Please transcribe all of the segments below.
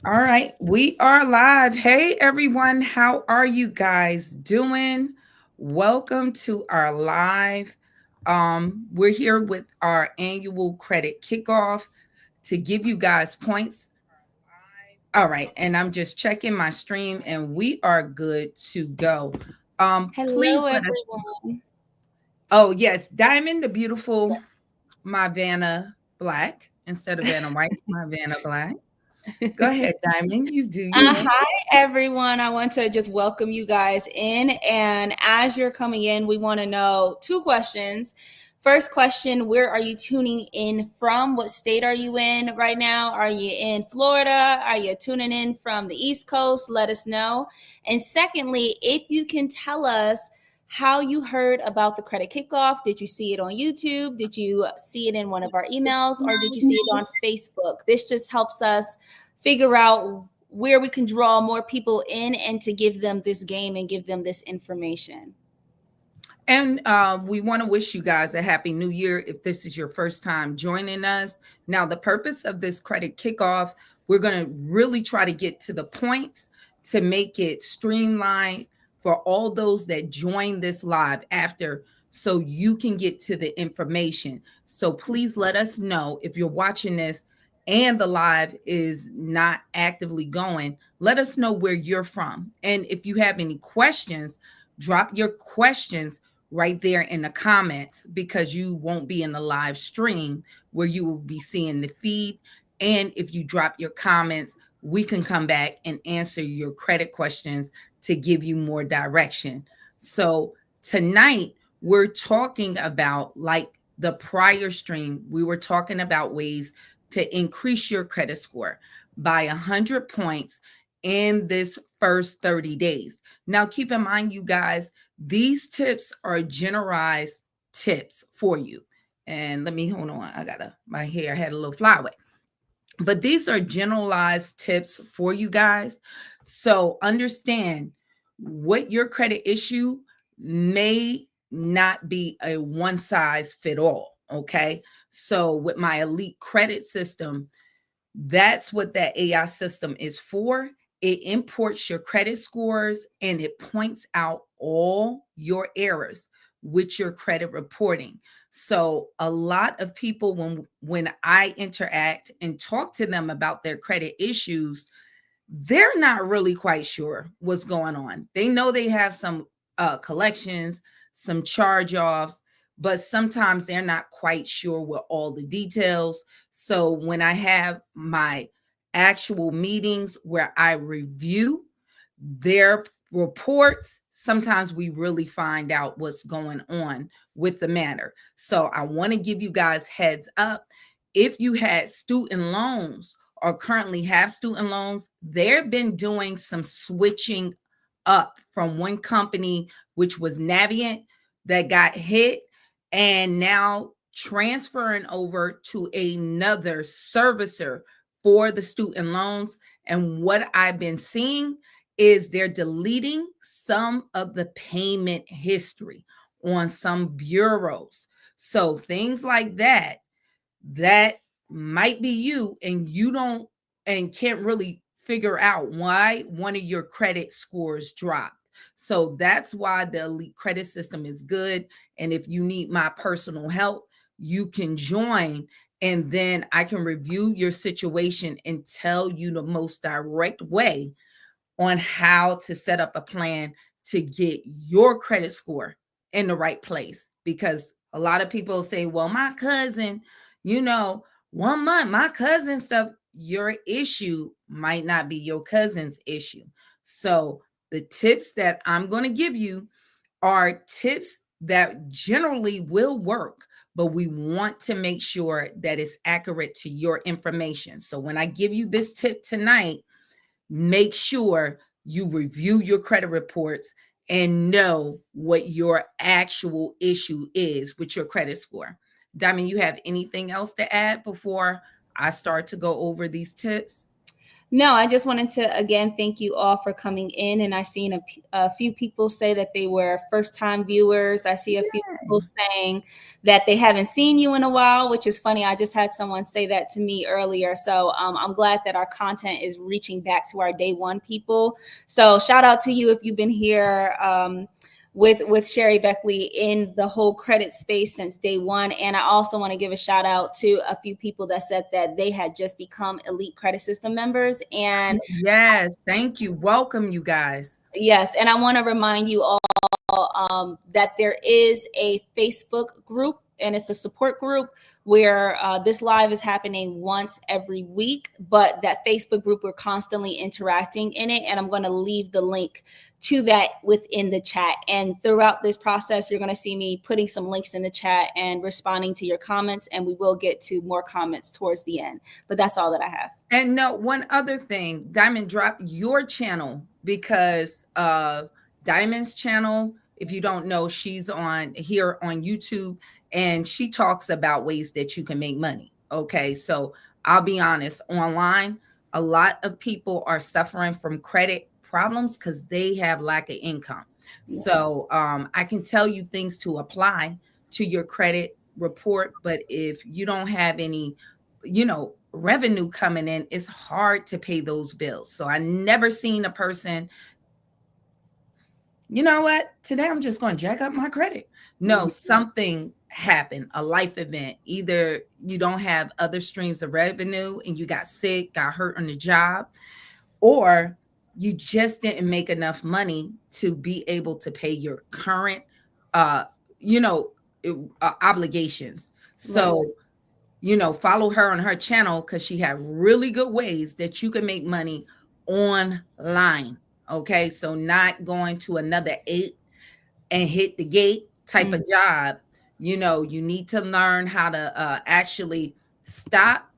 All right, we are live. Hey everyone, how are you guys doing? Welcome to our live. We're here with our annual credit kickoff to give you guys points. All right, and I'm just checking my stream and we are good to go. Please Hello, let us. everyone. Oh, yes, Diamond the beautiful, my Vanna Black instead of Vanna White, my Vanna Black. Go ahead, Diamond, you do you. Hi, everyone. I want to just welcome you guys in. And as you're coming in, we want to know two questions. First question, where are you tuning in from? What state are you in right now? Are you in Florida? Are you tuning in from the East Coast? Let us know. And secondly, if you can tell us how you heard about the credit kickoff. Did you see it on YouTube? Did you see it in one of our emails? Or did you see it on Facebook? This just helps us figure out where we can draw more people in and to give them this game and give them this information. And we want to wish you guys a happy new year if this is your first time joining us. Now, the purpose of this credit kickoff, we're going to really try to get to the points to make it streamlined for all those that join this live after so you can get to the information. So please let us know if you're watching this and the live is not actively going. Let us know where you're from. And if you have any questions, drop your questions right there in the comments because you won't be in the live stream where you will be seeing the feed. And if you drop your comments, we can come back and answer your credit questions to give you more direction. So tonight we're talking about, like the prior stream, we were talking about ways to increase your credit score by 100 points in this first 30 days. Now, keep in mind, you guys, these tips are generalized tips for you. And let me hold on. My hair had a little flyway. But these are generalized tips for you guys. So understand what your credit issue may not be a one size fit all. Okay. So with my elite credit system, that's what that AI system is for. It imports your credit scores and it points out all your errors with your credit reporting. So a lot of people when I interact and talk to them about their credit issues, they're not really quite sure what's going on. They know they have some collections, some charge-offs, but sometimes they're not quite sure what all the details. So when I have my actual meetings where I review their reports, sometimes we really find out what's going on with the matter. So I want to give you guys heads up. If you had student loans or currently have student loans, they've been doing some switching up from one company, which was Navient, that got hit, and now transferring over to another servicer for the student loans. And what I've been seeing is they're deleting some of the payment history on some bureaus. So things like that might be you, and you don't and can't really figure out why one of your credit scores dropped. So that's why the elite credit system is good. And if you need my personal help, you can join, and then I can review your situation and tell you the most direct way on how to set up a plan to get your credit score in the right place. Because a lot of people say, well, my cousin, you know, 1 month, my cousin stuff, your issue might not be your cousin's issue. So the tips that I'm going to give you are tips that generally will work, but we want to make sure that it's accurate to your information. So when I give you this tip tonight, make sure you review your credit reports and know what your actual issue is with your credit score. Diamond, you have anything else to add before I start to go over these tips? No, I just wanted to again thank you all for coming in. And I seen a few people say that they were first time viewers. I see a few people saying that they haven't seen you in a while, which is funny. I just had someone say that to me earlier. So I'm glad that our content is reaching back to our day one people. So shout out to you if you've been here. With Sherry Beckley in the whole credit space since day one. And I also want to give a shout out to a few people that said that they had just become Elite Credit System members. And Yes, thank you. Welcome, you guys. yes, and I want to remind you all that there is a Facebook group, and it's a support group where this live is happening once every week. But that Facebook group, we're constantly interacting in it, and I'm going to leave the link to that within the chat. And throughout this process, you're going to see me putting some links in the chat and responding to your comments, and we will get to more comments towards the end. But that's all that I have. And no, one other thing, Diamond, drop your channel because Diamond's channel, if you don't know, she's on here on YouTube and she talks about ways that you can make money. Okay. So I'll be honest, online, a lot of people are suffering from credit problems because they have lack of income. So I can tell you things to apply to your credit report, but if you don't have any, revenue coming in, it's hard to pay those bills. So I never seen a person, you know what, today I'm just going to jack up my credit. No, something happened, a life event. Either you don't have other streams of revenue and you got sick, got hurt on the job, or you just didn't make enough money to be able to pay your current, uh, you know, obligations. So follow her on her channel because she had really good ways that you can make money online. Okay. So not going to another 8 and hit the gate type of job. You need to learn how to actually stop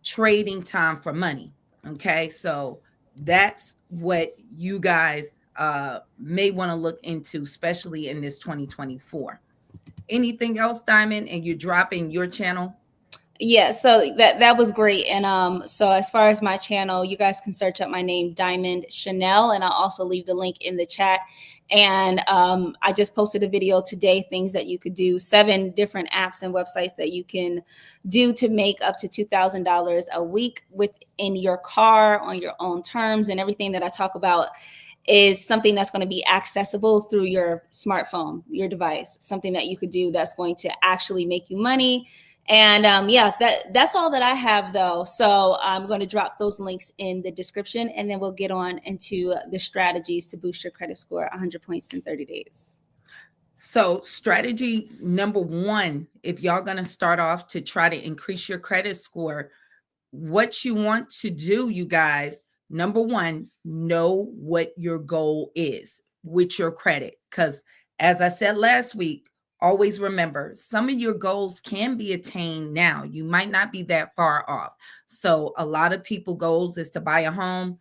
trading time for money. Okay. So that's what you guys may want to look into, especially in this 2024. Anything else, Diamond? And you're dropping your channel? Yeah, so that was great. And so as far as my channel, you guys can search up my name, Diamond Chanel, and I'll also leave the link in the chat. And I just posted a video today, things that you could do, 7 different apps and websites that you can do to make up to $2,000 a week within your car on your own terms. And everything that I talk about is something that's going to be accessible through your smartphone, your device, something that you could do that's going to actually make you money. And that's all that I have, though. So I'm going to drop those links in the description, and then we'll get on into the strategies to boost your credit score 100 points in 30 days. So strategy number 1, if y'all going to start off to try to increase your credit score, what you want to do, you guys, number 1, know what your goal is with your credit. Because as I said last week, always remember, some of your goals can be attained now. You might not be that far off. So a lot of people goals is to buy a home.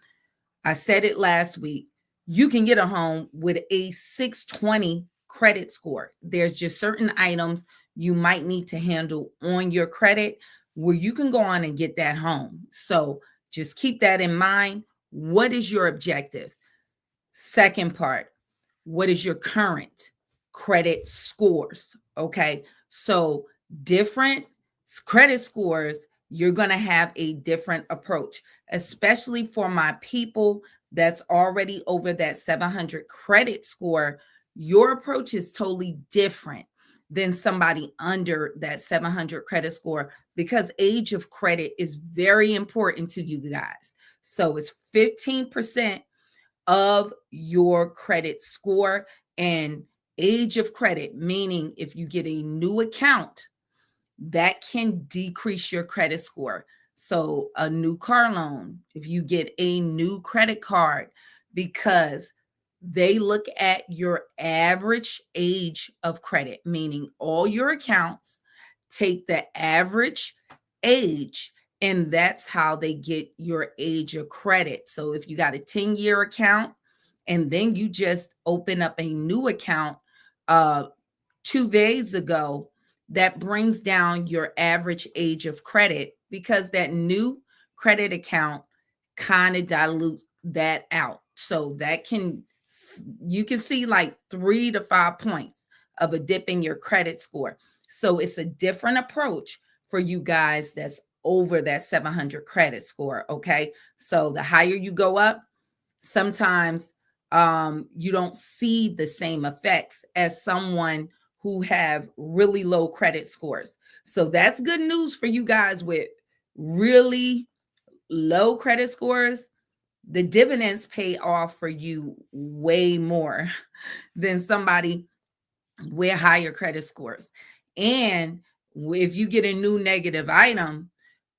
I said it last week. You can get a home with a 620 credit score. There's just certain items you might need to handle on your credit where you can go on and get that home. So just keep that in mind. What is your objective? Second part, what is your current credit scores? Okay. So different credit scores, you're going to have a different approach, especially for my people that's already over that 700 credit score. Your approach is totally different than somebody under that 700 credit score because age of credit is very important to you guys. So it's 15% of your credit score, and age of credit, meaning if you get a new account, that can decrease your credit score. So a new car loan, if you get a new credit card, because they look at your average age of credit, meaning all your accounts take the average age, and that's how they get your age of credit. So if you got a 10-year account and then you just open up a new account 2 days ago, that brings down your average age of credit because that new credit account kind of dilute that out. So that you can see like 3 to 5 points of a dip in your credit score. So it's a different approach for you guys that's over that 700 credit score. Okay. So the higher you go up, sometimes you don't see the same effects as someone who have really low credit scores. So that's good news for you guys with really low credit scores. The dividends pay off for you way more than somebody with higher credit scores. And if you get a new negative item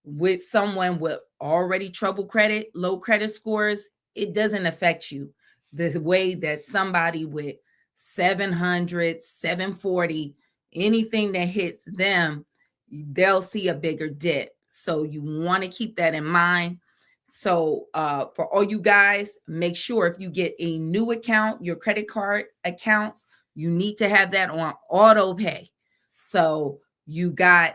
with someone with already trouble credit, low credit scores, it doesn't affect you the way that somebody with 700, 740, anything that hits them, they'll see a bigger dip. So you want to keep that in mind. So for all you guys, make sure if you get a new account, your credit card accounts, you need to have that on auto pay. So you got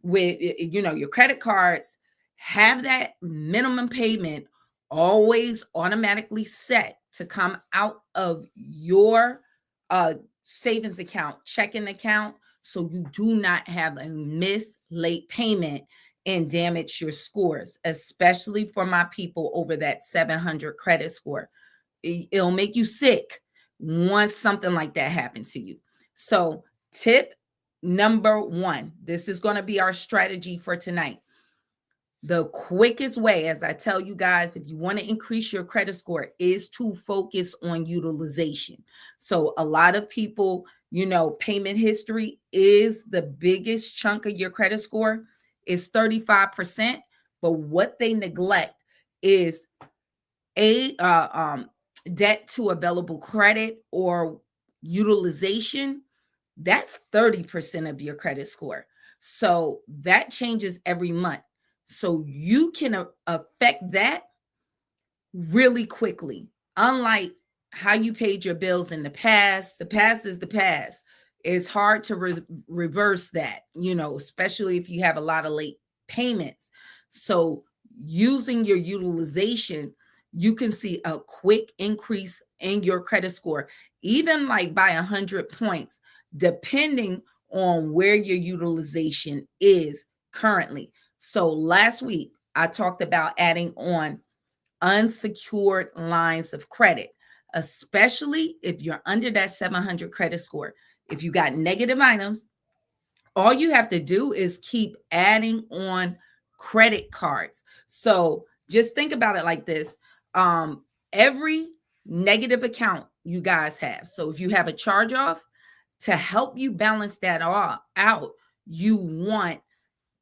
with, your credit cards, have that minimum payment always automatically set to come out of your savings account, checking account, so you do not have a missed late payment and damage your scores, especially for my people over that 700 credit score. It'll make you sick once something like that happened to you. So tip number 1, this is going to be our strategy for tonight. The quickest way, as I tell you guys, if you want to increase your credit score, is to focus on utilization. So a lot of people, payment history is the biggest chunk of your credit score, is 35%. But what they neglect is debt to available credit or utilization. That's 30% of your credit score. So that changes every month. So you can affect that really quickly. Unlike how you paid your bills in the past is the past. It's hard to reverse that, especially if you have a lot of late payments. So using your utilization, you can see a quick increase in your credit score, even like by 100 points, depending on where your utilization is currently. So last week, I talked about adding on unsecured lines of credit, especially if you're under that 700 credit score. If you got negative items, all you have to do is keep adding on credit cards. So just think about it like this. Every negative account you guys have. So if you have a charge off, to help you balance that all out, you want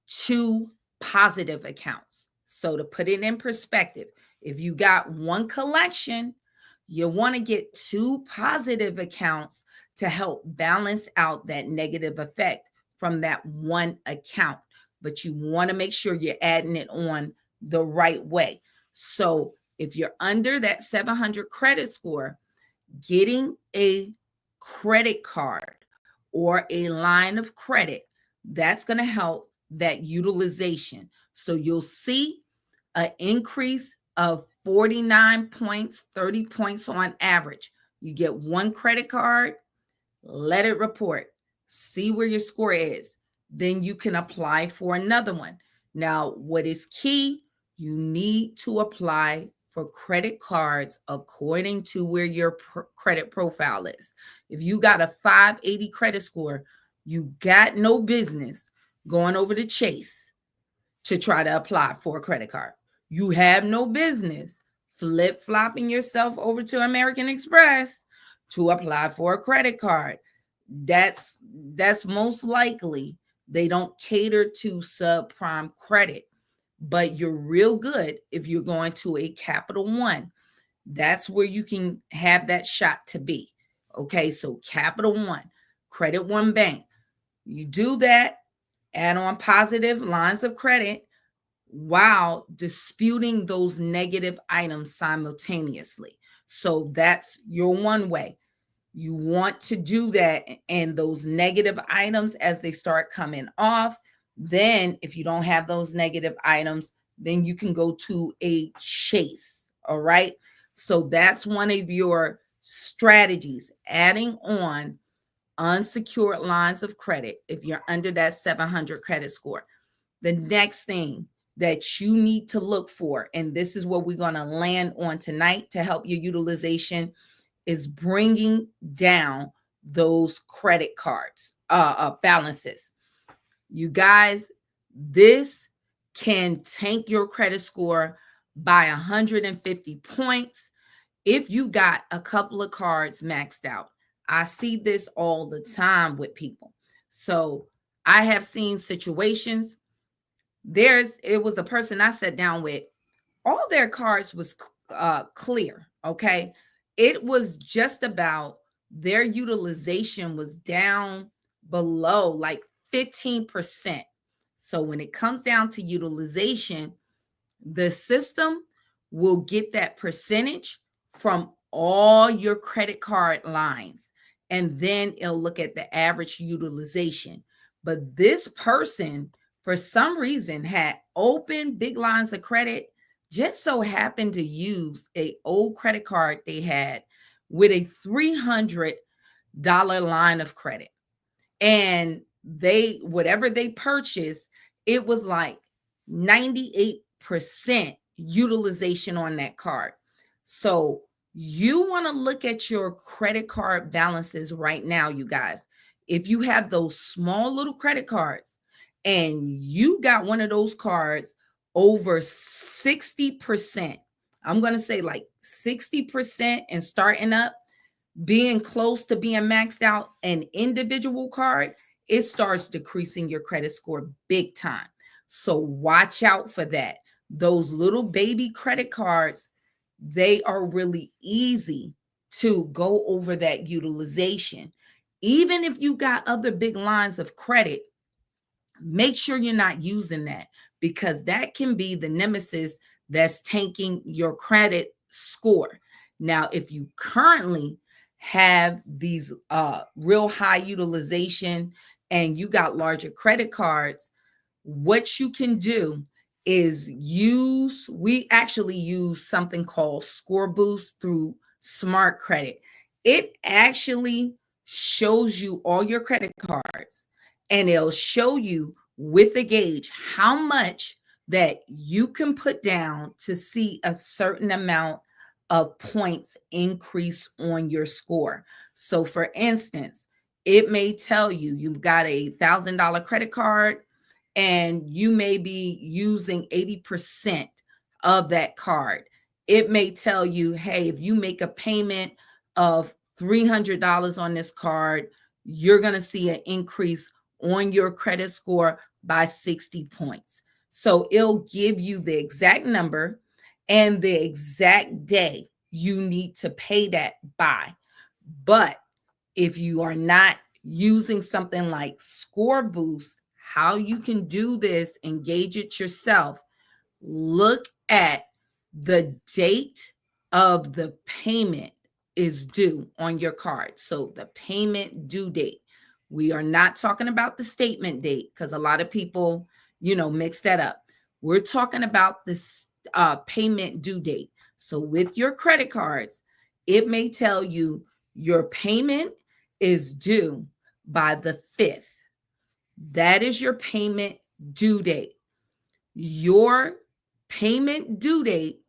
2 positive accounts. So to put it in perspective, if you got 1 collection, you want to get 2 positive accounts to help balance out that negative effect from that 1 account. But you want to make sure you're adding it on the right way. So if you're under that 700 credit score, getting a credit card or a line of credit, that's going to help that utilization. So you'll see an increase of 49 points, 30 points on average. You get 1 credit card, let it report, see where your score is. Then you can apply for another one. Now, what is key, you need to apply for credit cards according to where your credit profile is. If you got a 580 credit score, you got no business going over to Chase to try to apply for a credit card. You have no business flip-flopping yourself over to American Express to apply for a credit card. That's most likely they don't cater to subprime credit, but you're real good if you're going to a Capital One. That's where you can have that shot to be. Okay, so Capital One, Credit One Bank. You do that, add on positive lines of credit while disputing those negative items simultaneously. So that's your one way. You want to do that, and those negative items, as they start coming off, then if you don't have those negative items, then you can go to a Chase. All right. So that's one of your strategies, adding on unsecured lines of credit if you're under that 700 credit score. The next thing that you need to look for, and this is what we're going to land on tonight to help your utilization, is bringing down those credit cards balances. You guys, this can tank your credit score by 150 points if you got a couple of cards maxed out. I see this all the time with people. So I have seen situations. It was a person I sat down with, all their cards was clear. Okay. It was just about their utilization was down below like 15%. So when it comes down to utilization, the system will get that percentage from all your credit card lines, and then it'll look at the average utilization. But this person, for some reason, had open big lines of credit, just so happened to use a old credit card they had with a $300 line of credit. And they, whatever they purchased, it was like 98% utilization on that card. So you want to look at your credit card balances right now, you guys. If you have those small little credit cards and you got one of those cards over 60%, I'm going to say like 60% and starting up, being close to being maxed out an individual card, it starts decreasing your credit score big time. So watch out for that. Those little baby credit cards, they are really easy to go over that utilization. Even if you got other big lines of credit, make sure you're not using that, because that can be the nemesis that's tanking your credit score. Now, if you currently have these real high utilization and you got larger credit cards, what you can do is we actually use something called Score Boost through Smart Credit. It actually shows you all your credit cards, and it'll show you with the gauge how much that you can put down to see a certain amount of points increase on your score. So for instance, it may tell you you've got a $1,000 credit card and you may be using 80% of that card. It may tell you, hey, if you make a payment of $300 on this card, you're going to see an increase on your credit score by 60 points. So it'll give you the exact number and the exact day you need to pay that by. But if you are not using something like Score Boost, how you can do this, engage it yourself, look at the date of the payment is due on your card. So the payment due date. We are not talking about the statement date, because a lot of people, mix that up. We're talking about this payment due date. So with your credit cards, it may tell you your payment is due by the 5th. That is your payment due date. Your payment due date,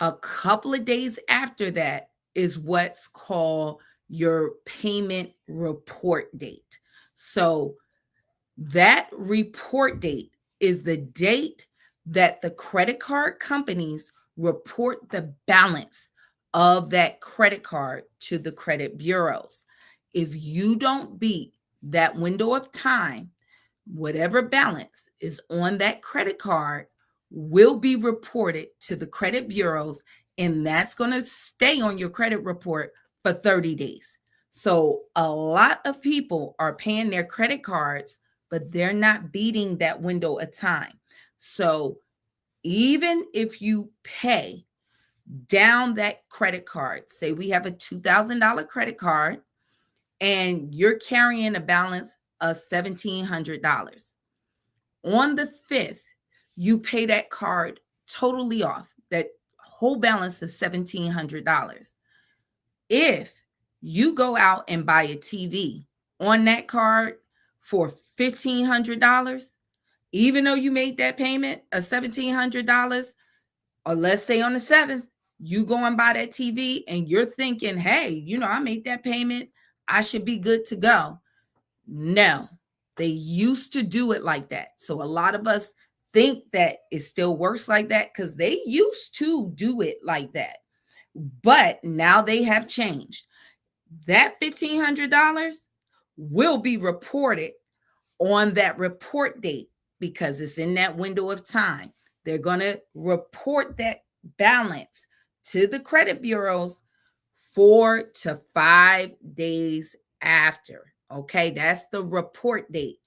a couple of days after that, is what's called your payment report date. So that report date is the date that the credit card companies report the balance of that credit card to the credit bureaus. If you don't beat that window of time, whatever balance is on that credit card will be reported to the credit bureaus, and that's going to stay on your credit report for 30 days. So a lot of people are paying their credit cards, but they're not beating that window of time. So even if you pay down that credit card, say we have a $2,000 credit card and you're carrying a balance of $1,700. On the 5th, you pay that card totally off, that whole balance of $1,700. If you go out and buy a TV on that card for $1,500, even though you made that payment of $1,700, or let's say on the 7th, you go and buy that TV and you're thinking, hey, I made that payment, I should be good to go. No, they used to do it like that. So a lot of us think that it still works like that because they used to do it like that. But now they have changed. That $1,500 will be reported on that report date because it's in that window of time. They're going to report that balance to the credit bureaus 4 to 5 days after. Okay, that's the report date.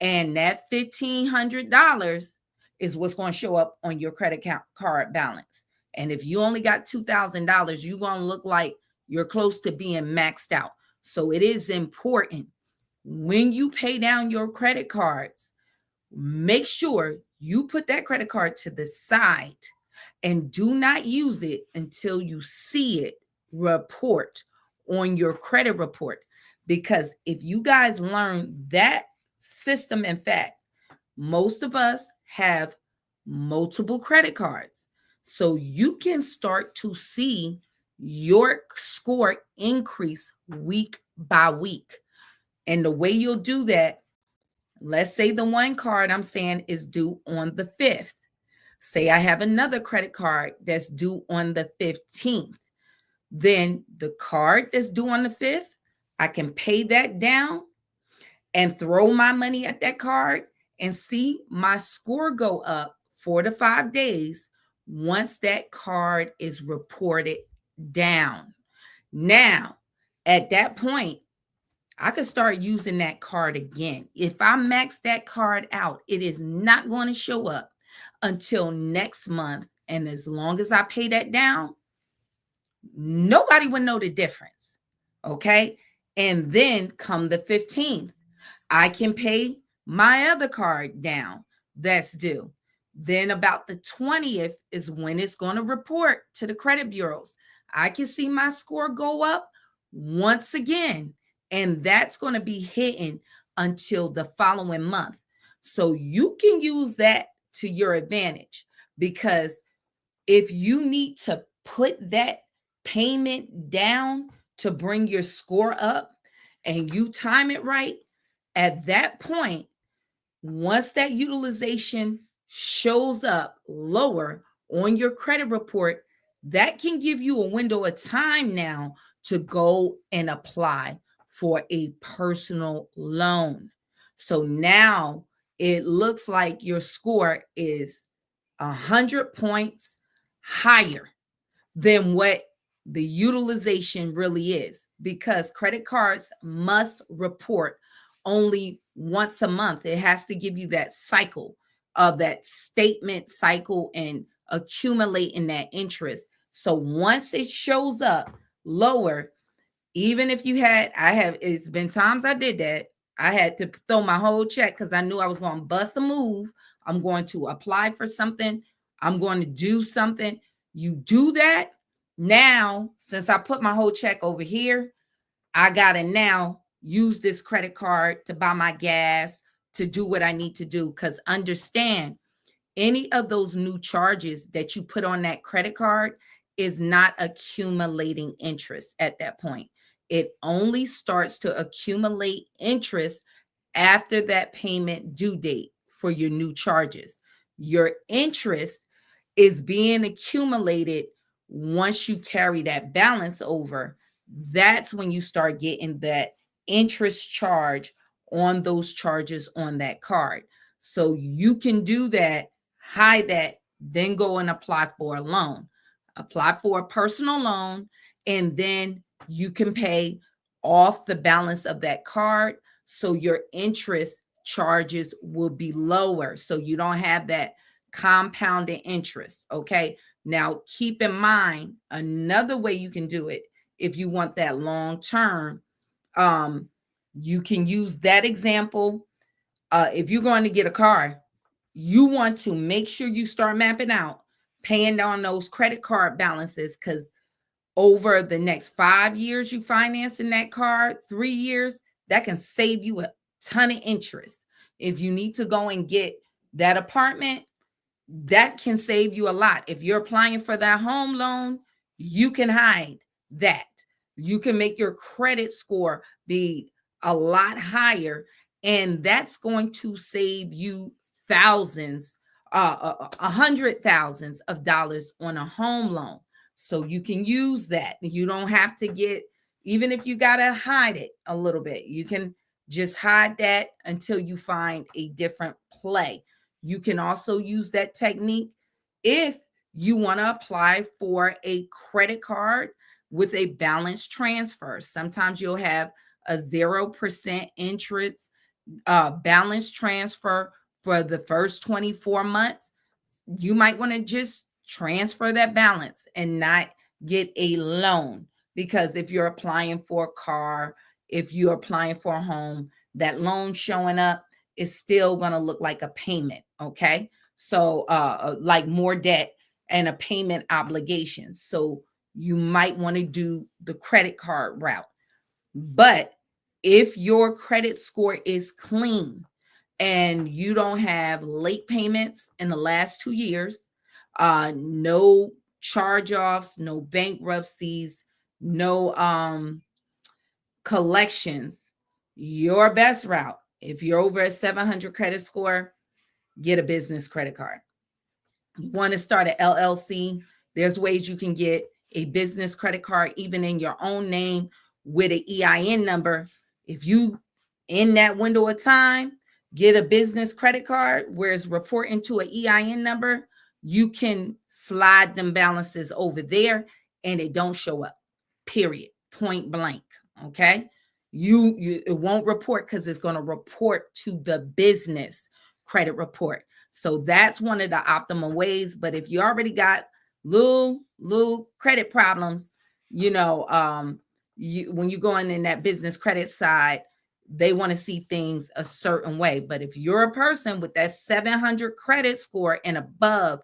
And that $1,500 is what's going to show up on your credit card balance. And if you only got $2,000, you're going to look like you're close to being maxed out. So it is important when you pay down your credit cards, make sure you put that credit card to the side and do not use it until you see it report on your credit report. Because if you guys learn that system, in fact, most of us have multiple credit cards. So you can start to see your score increase week by week. And the way you'll do that, let's say the one card I'm saying is due on the 5th. Say I have another credit card that's due on the 15th. Then the card that's due on the 5th, I can pay that down and throw my money at that card and see my score go up 4 to 5 days once that card is reported down. Now, at that point, I could start using that card again. If I max that card out, it is not going to show up until next month. And as long as I pay that down, nobody would know the difference. Okay. And then come the 15th, I can pay my other card down that's due. Then about the 20th is when it's going to report to the credit bureaus. I can see my score go up once again. And that's going to be hidden until the following month. So you can use that to your advantage, because if you need to put that payment down to bring your score up and you time it right, at that point, once that utilization shows up lower on your credit report, that can give you a window of time now to go and apply for a personal loan. So now it looks like your score is 100 points higher than what the utilization really is, because credit cards must report only once a month. It has to give you that cycle of that statement cycle and accumulating that interest. So once it shows up lower, even if it's been times I did that. I had to throw my whole check because I knew I was going to bust a move. I'm going to apply for something. I'm going to do something. You do that. Now, since I put my whole check over here, I got to now use this credit card to buy my gas, to do what I need to do. Because understand, any of those new charges that you put on that credit card is not accumulating interest at that point. It only starts to accumulate interest after that payment due date for your new charges. Your interest is being accumulated once you carry that balance over. That's when you start getting that interest charge on those charges on that card. So you can do that, hide that, then go and apply for a loan. Apply for a personal loan, and then you can pay off the balance of that card. So your interest charges will be lower. So you don't have that compounded interest. Okay. Now keep in mind, another way you can do it, if you want that long term, you can use that example. If you're going to get a car, you want to make sure you start mapping out paying down those credit card balances, because over the next 5 years you financing that card, 3 years, that can save you a ton of interest. If you need to go and get that apartment, that can save you a lot. If you're applying for that home loan, you can hide that. You can make your credit score be a lot higher, and that's going to save you thousands, hundred thousands of dollars on a home loan. So you can use that. You don't have to get, even if you got to hide it a little bit, you can just hide that until you find a different play. You can also use that technique if you want to apply for a credit card with a balance transfer. Sometimes you'll have a 0% interest balance transfer for the first 24 months. You might want to just transfer that balance and not get a loan, because if you're applying for a car, if you're applying for a home, that loan showing up is still going to look like a payment. Okay. So, like more debt and a payment obligation. So you might want to do the credit card route. But if your credit score is clean and you don't have late payments in the last 2 years, no charge-offs, no bankruptcies, no collections, your best route, if you're over a 700 credit score, get a business credit card. You want to start an LLC, there's ways you can get a business credit card even in your own name with an EIN number. If you in that window of time get a business credit card where it's reporting to an EIN number, you can slide them balances over there and it don't show up. Period. Point blank. Okay. You it won't report because it's going to report to the business credit report. So that's one of the optimal ways. But if you already got little credit problems, when you go in that business credit side, they want to see things a certain way. But if you're a person with that 700 credit score and above,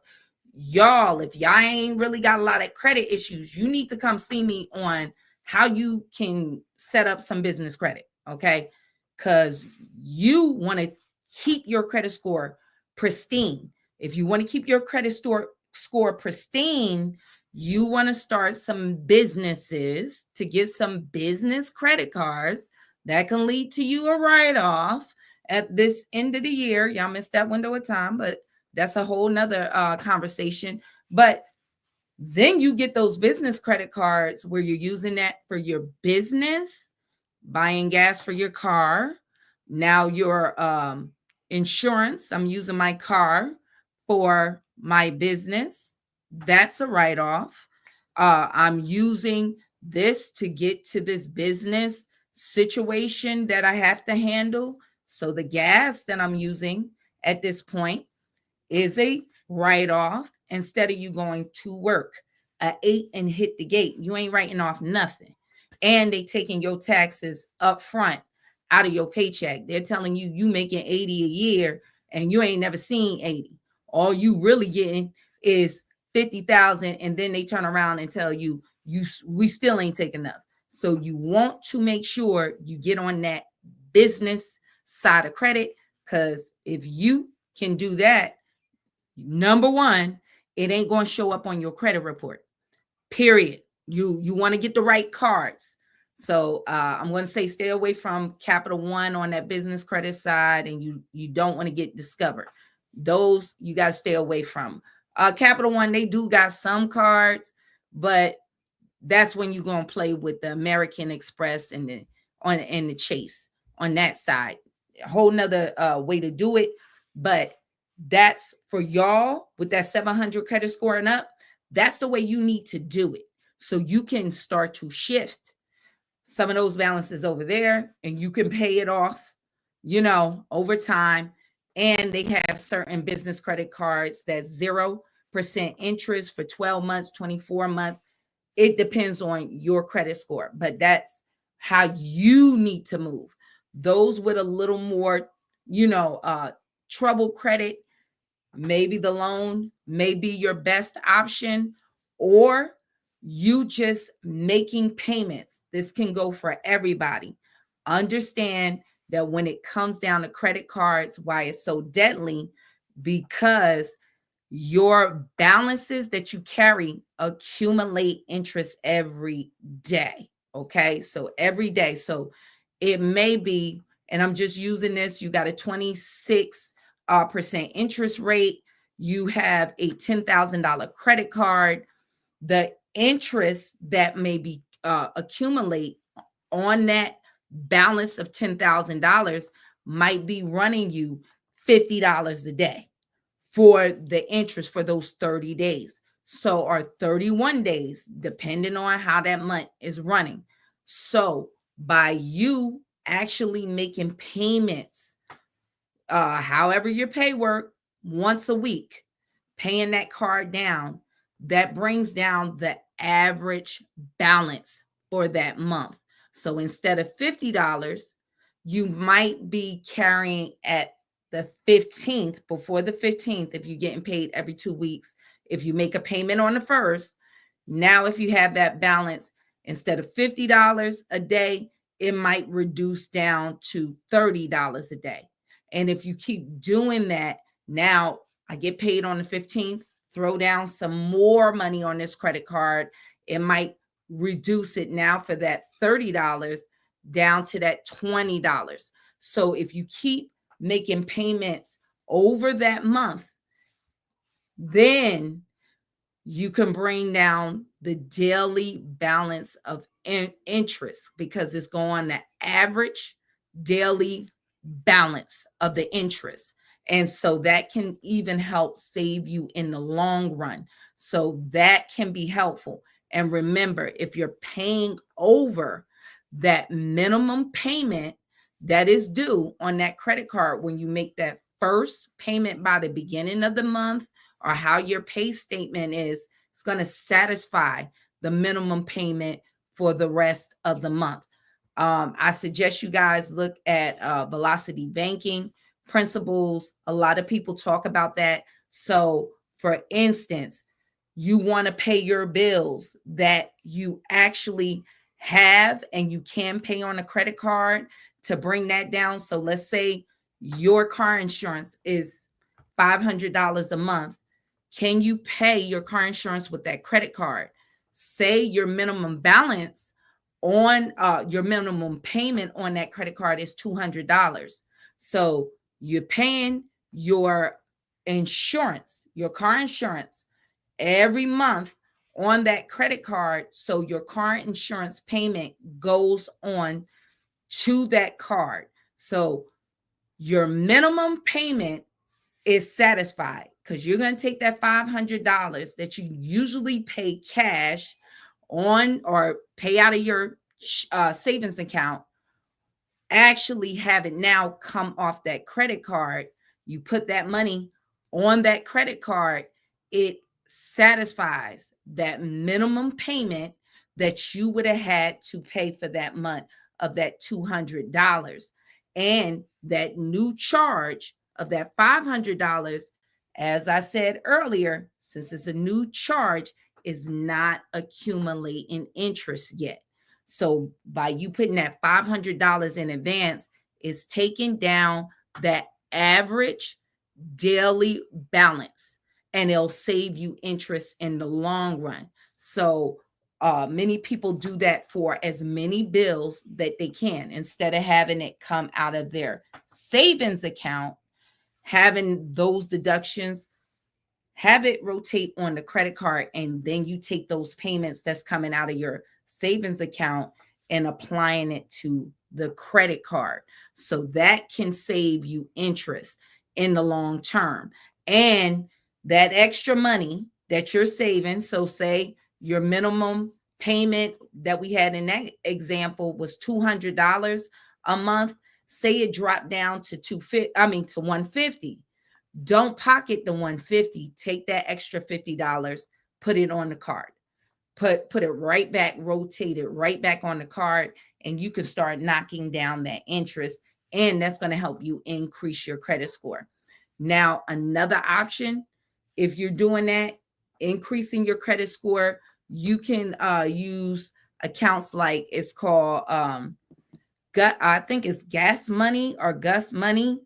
y'all, if y'all ain't really got a lot of credit issues, you need to come see me on how you can set up some business credit. Okay. Because you want to keep your credit score pristine. If you want to keep your credit score pristine, you want to start some businesses to get some business credit cards that can lead to you a write-off at this end of the year. Y'all missed that window of time, but that's a whole nother conversation. But then you get those business credit cards where you're using that for your business, buying gas for your car. Now your insurance, I'm using my car for my business. That's a write-off. I'm using this to get to this business situation that I have to handle. So the gas that I'm using at this point is a write-off. Instead of you going to work at 8 and hit the gate, you ain't writing off nothing. And they taking your taxes up front out of your paycheck. They're telling you you making 80 a year and you ain't never seen 80. All you really getting is 50,000, and then they turn around and tell you we still ain't taking enough. So you want to make sure you get on that business side of credit, because if you can do that, number one, it ain't going to show up on your credit report. Period. You want to get the right cards. So I'm going to say stay away from Capital One on that business credit side, and you don't want to get discovered. Those you got to stay away from. Capital One, they do got some cards, but that's when you're going to play with the American Express and the Chase on that side. A whole nother way to do it. But that's for y'all with that 700 credit score and up. That's the way you need to do it. So you can start to shift some of those balances over there and you can pay it off, over time. And they have certain business credit cards that's 0% interest for 12 months, 24 months. It depends on your credit score, but that's how you need to move. Those with a little more, trouble credit, maybe the loan may be your best option, or you just making payments. This can go for everybody. Understand that when it comes down to credit cards, why it's so deadly, because your balances that you carry accumulate interest every day. Okay. So every day. So it may be, and I'm just using this, you got a 26% interest rate. You have a $10,000 credit card. The interest that may be accumulate on that balance of $10,000 might be running you $50 a day for the interest for those 30 days. So, or 31 days, depending on how that month is running. So, by you actually making payments, however your pay work, once a week, paying that card down, that brings down the average balance for that month. So instead of $50, you might be carrying at the 15th, before the 15th, if you're getting paid every 2 weeks. If you make a payment on the first, now if you have that balance, instead of $50 a day, it might reduce down to $30 a day. And if you keep doing that, now I get paid on the 15th, throw down some more money on this credit card. It might reduce it now for that $30 down to that $20. So if you keep making payments over that month, then you can bring down the daily balance of interest, because it's going the average daily balance of the interest. And so that can even help save you in the long run. So that can be helpful. And remember, if you're paying over that minimum payment that is due on that credit card, when you make that first payment by the beginning of the month, or how your pay statement is, it's going to satisfy the minimum payment for the rest of the month. I suggest you guys look at velocity banking principles. A lot of people talk about that. So, for instance, you want to pay your bills that you actually have and you can pay on a credit card to bring that down. So, let's say your car insurance is $500 a month. Can you pay your car insurance with that credit card? Say your minimum balance on your minimum payment on that credit card is $200. So you're paying your insurance, your car insurance, every month on that credit card. So your car insurance payment goes on to that card. So your minimum payment is satisfied, because you're going to take that $500 that you usually pay cash on or pay out of your savings account, actually have it now come off that credit card. You put that money on that credit card, it satisfies that minimum payment that you would have had to pay for that month of that $200. And that new charge of that $500, as I said earlier, since it's a new charge, is not accumulating interest yet. So by you putting that $500 in advance, it's taking down that average daily balance, and it'll save you interest in the long run. So many people do that for as many bills that they can, instead of having it come out of their savings account, having those deductions, have it rotate on the credit card, and then you take those payments that's coming out of your savings account and applying it to the credit card. So that can save you interest in the long term. And that extra money that you're saving, so say your minimum payment that we had in that example was $200 a month, say it dropped down to 150. Don't pocket the 150. Take that extra $50, put it on the card. Put it right back, rotate it right back on the card, and you can start knocking down that interest. And that's going to help you increase your credit score. Now, another option, if you're doing that, increasing your credit score, you can use accounts like it's called I think it's Gas Money or Gus Money.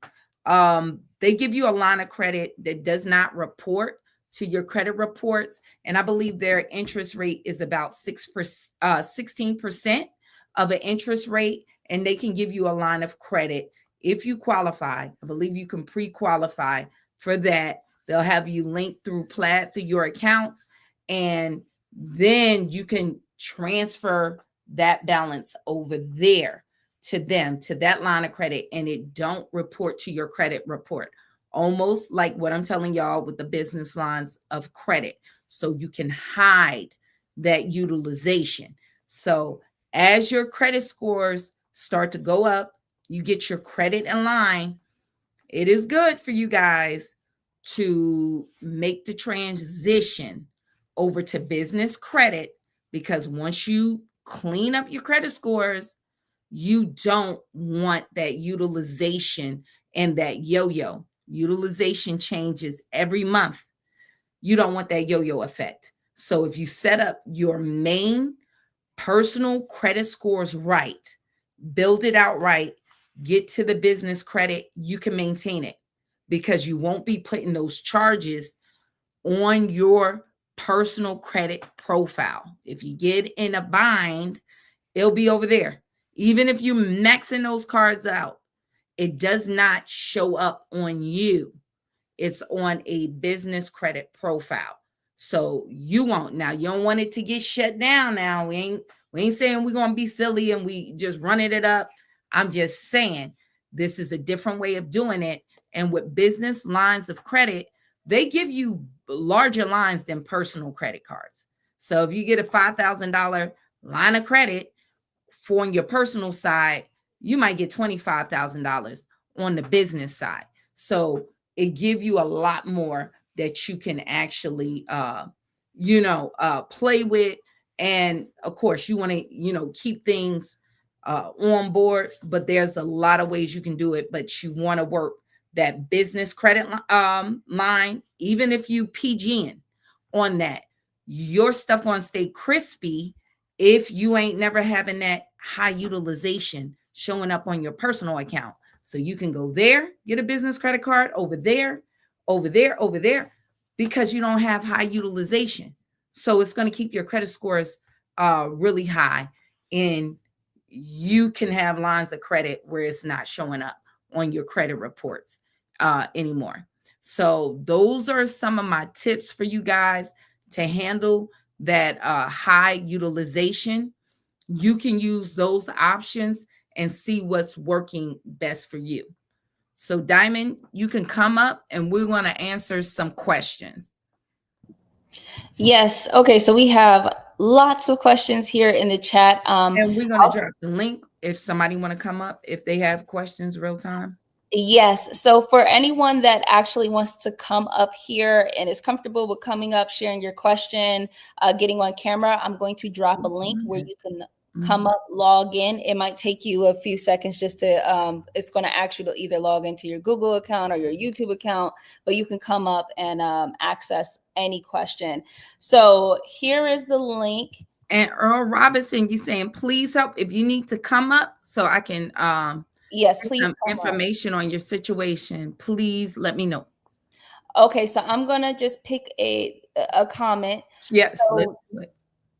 They give you a line of credit that does not report to your credit reports, and I believe their interest rate is about 16% of an interest rate, and they can give you a line of credit if you qualify. I believe you can pre-qualify for that. They'll have you linked through Plaid through your accounts, and then you can transfer that balance over there to them, to that line of credit, and it don't report to your credit report. Almost like what I'm telling y'all with the business lines of credit. So you can hide that utilization. So as your credit scores start to go up, you get your credit in line. It is good for you guys to make the transition over to business credit, because once you clean up your credit scores, you don't want that utilization and that yo-yo. Utilization changes every month. You don't want that yo-yo effect. So if you set up your main personal credit scores right, build it out right, get to the business credit, you can maintain it, because you won't be putting those charges on your personal credit profile. If you get in a bind, it'll be over there. Even if you maxing those cards out, it does not show up on you. It's on a business credit profile. So you won't. Now, you don't want it to get shut down. Now, we ain't saying we're gonna be silly and we just running it up. I'm just saying this is a different way of doing it. And with business lines of credit, they give you larger lines than personal credit cards. So if you get a $5,000 line of credit for on your personal side, you might get $25,000 on the business side. So it give you a lot more that you can actually play with. And of course you want to keep things on board, but there's a lot of ways you can do it. But you want to work that business credit line. Even if you PG on that, your stuff going to stay crispy if you ain't never having that high utilization showing up on your personal account. So you can go there, get a business credit card, over there, over there, over there, because you don't have high utilization. So it's going to keep your credit scores really high, and you can have lines of credit where it's not showing up on your credit reports anymore. So those are some of my tips for you guys to handle that high utilization. You can use those options and see what's working best for you. So Diamond, you can come up and we're going to answer some questions. Yes. Okay. So we have lots of questions here in the chat. And we're going to drop the link if somebody want to come up, if they have questions real time. Yes. So for anyone that actually wants to come up here and is comfortable with coming up, sharing your question, getting on camera, I'm going to drop a link where you can come up, log in. It might take you a few seconds just to, it's going to ask you to either log into your Google account or your YouTube account, but you can come up and access any question. So here is the link. And Earl Robinson, you saying, please help if you need to come up so I can yes, please some information on your situation. Please let me know. Okay, so I'm gonna just pick a comment. Yes. So,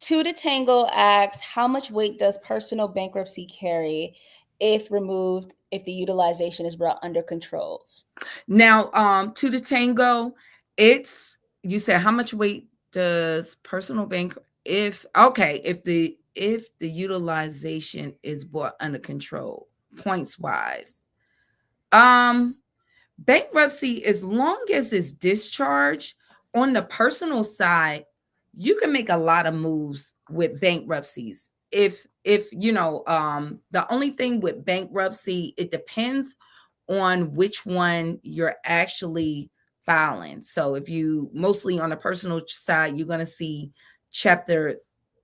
Two to Tango asks, how much weight does personal bankruptcy carry if removed, if the utilization is brought under control? Now, to the Tango, it's, you said how much weight does personal bank if the utilization is brought under control points wise. Bankruptcy, as long as it's discharged on the personal side, you can make a lot of moves with bankruptcies. If the only thing with bankruptcy, it depends on which one you're actually filing. So if you mostly on the personal side, you're going to see chapter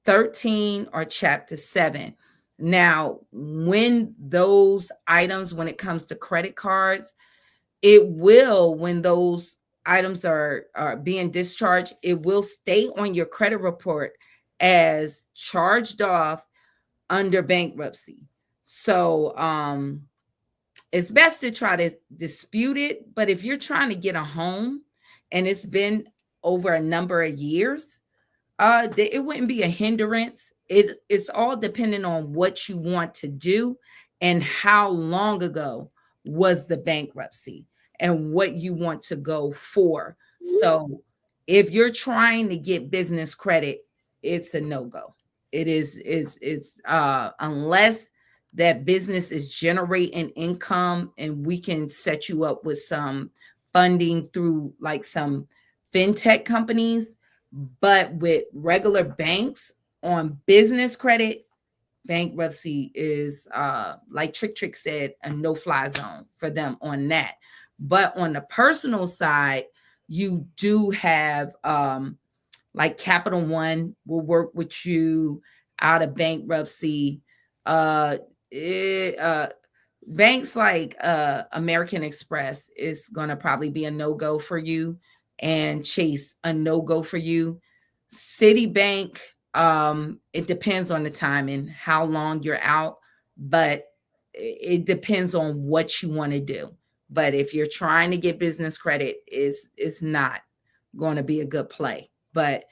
13 or chapter 7. Now, when those items, when it comes to credit cards, it will, when those items are being discharged, it will stay on your credit report as charged off under bankruptcy. So it's best to try to dispute it. But if you're trying to get a home and it's been over a number of years, it wouldn't be a hindrance. It's all dependent on what you want to do and how long ago was the bankruptcy and what you want to go for. So if you're trying to get business credit, it's a no-go. It is unless that business is generating income and we can set you up with some funding through like some fintech companies. But with regular banks on business credit, bankruptcy is like Trick said, a no-fly zone for them on that. But on the personal side, you do have like Capital One will work with you out of bankruptcy. Uh, it, Banks like American Express is going to probably be a no-go for you, and Chase a no-go for you. Citibank, it depends on the timing, how long you're out, but it depends on what you want to do. But if you're trying to get business credit, is not going to be a good play. But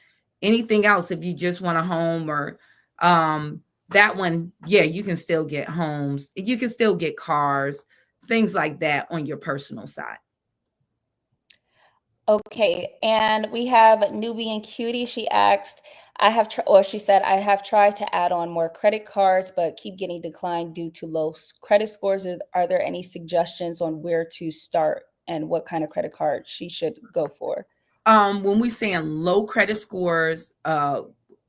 anything else, if you just want a home or that one, yeah, you can still get homes, you can still get cars, things like that on your personal side. Okay, and we have Newbie and Cutie. She asked, or she said, I have tried to add on more credit cards, but keep getting declined due to low credit scores. Are there any suggestions on where to start and what kind of credit card she should go for? When we saying low credit scores,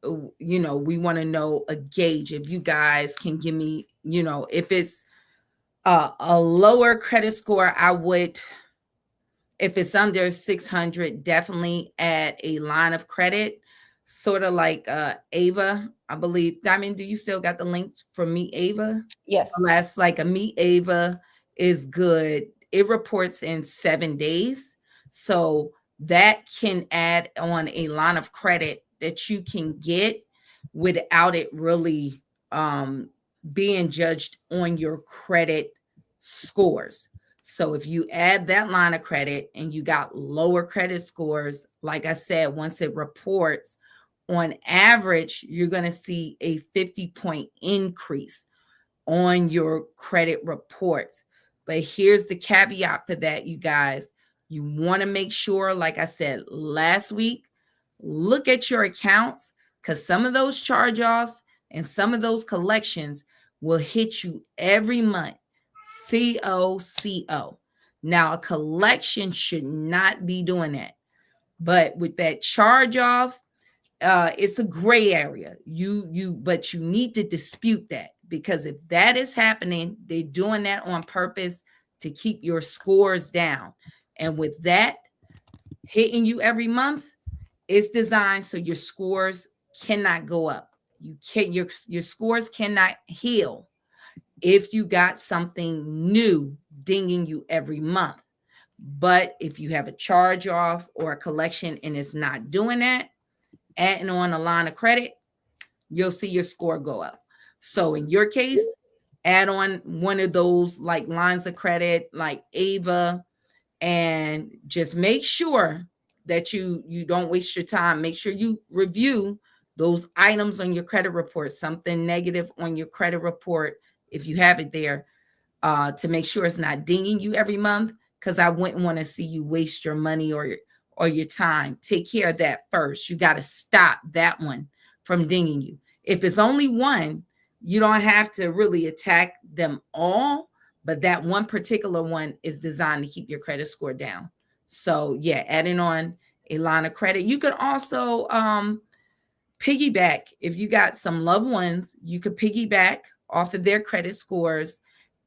we want to know a gauge. If you guys can give me, if it's a lower credit score, I would, if it's under 600, definitely add a line of credit, sort of like Ava, I believe. Diamond, do you still got the links for Meet Ava? Yes. That's like a Meet Ava is good. It reports in 7 days. So that can add on a line of credit that you can get without it really being judged on your credit scores. So if you add that line of credit and you got lower credit scores, like I said, once it reports, on average, you're going to see a 50-point increase on your credit reports. But here's the caveat for that, you guys. You want to make sure, like I said last week, look at your accounts, because some of those charge-offs and some of those collections will hit you every month. CO. Now, a collection should not be doing that. But with that charge-off, it's a gray area. But you need to dispute that, because if that is happening, they're doing that on purpose to keep your scores down. And with that hitting you every month, it's designed so your scores cannot go up. Your scores cannot heal if you got something new dinging you every month. But if you have a charge off or a collection and it's not doing that, adding on a line of credit, you'll see your score go up. So in your case, add on one of those like lines of credit, like Ava, and just make sure that you don't waste your time. Make sure you review those items on your credit report, something negative on your credit report, if you have it there, to make sure it's not dinging you every month, because I wouldn't want to see you waste your money or your time. Take care of that first. You got to stop that one from dinging you. If it's only one, you don't have to really attack them all, but that one particular one is designed to keep your credit score down. So yeah, adding on a line of credit. You could also piggyback. If you got some loved ones, you could piggyback off of their credit scores.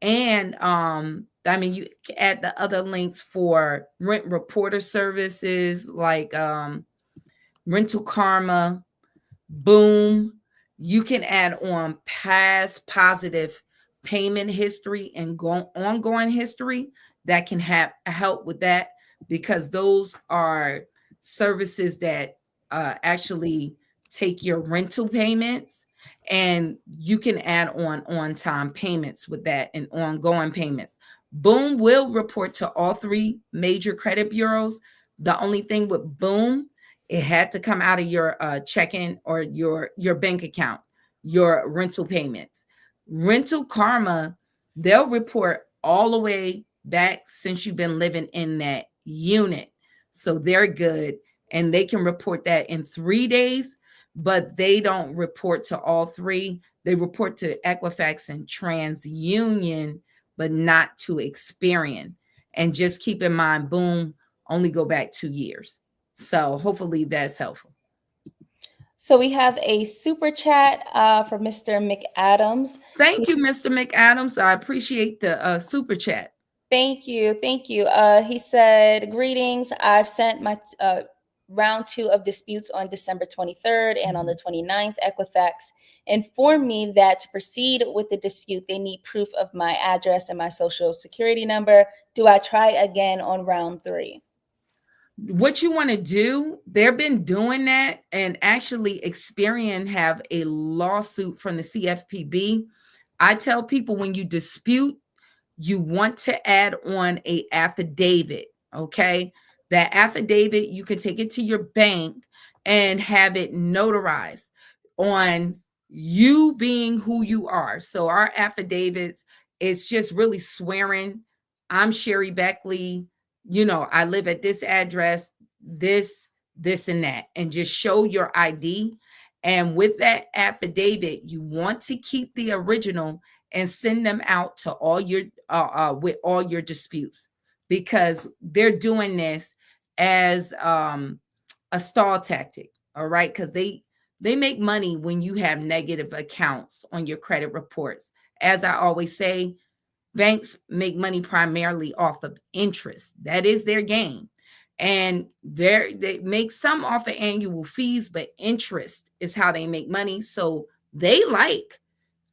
And you can add the other links for rent reporter services like Rental Kharma, Boom. You can add on past positive payment history and ongoing history. that can have help with that, because those are services that actually take your rental payments, and you can add on time payments with that and ongoing payments. Boom will report to all three major credit bureaus. The only thing with Boom, it had to come out of your checking or your bank account, your rental payments. Rental Karma, they'll report all the way back since you've been living in that unit. So they're good, and they can report that in 3 days, but they don't report to all three. They report to Equifax and TransUnion, but not to Experian. And just keep in mind, Boom only go back 2 years. So hopefully that's helpful. So we have a super chat from Mr. McAdams. Thank you, Mr. McAdams. I appreciate the super chat. Thank you. Thank you. He said, greetings. I've sent my round 2 of disputes on December 23rd and on the 29th. Equifax informed me that to proceed with the dispute, they need proof of my address and my social security number. Do I try again on round 3? What you want to do, they've been doing that, and actually Experian have a lawsuit from the CFPB. I tell people, when you dispute, you want to add on a affidavit. Okay, that affidavit, you can take it to your bank and have it notarized on you being who you are. So our affidavits, it's just really swearing, I'm Sherry Beckley, I live at this address, this and that, and just show your ID. And with that affidavit, you want to keep the original and send them out to all your with all your disputes, because they're doing this as a stall tactic. All right, because they make money when you have negative accounts on your credit reports. As I always say, banks make money primarily off of interest. That is their game. And they make some off of annual fees, but interest is how they make money. So they like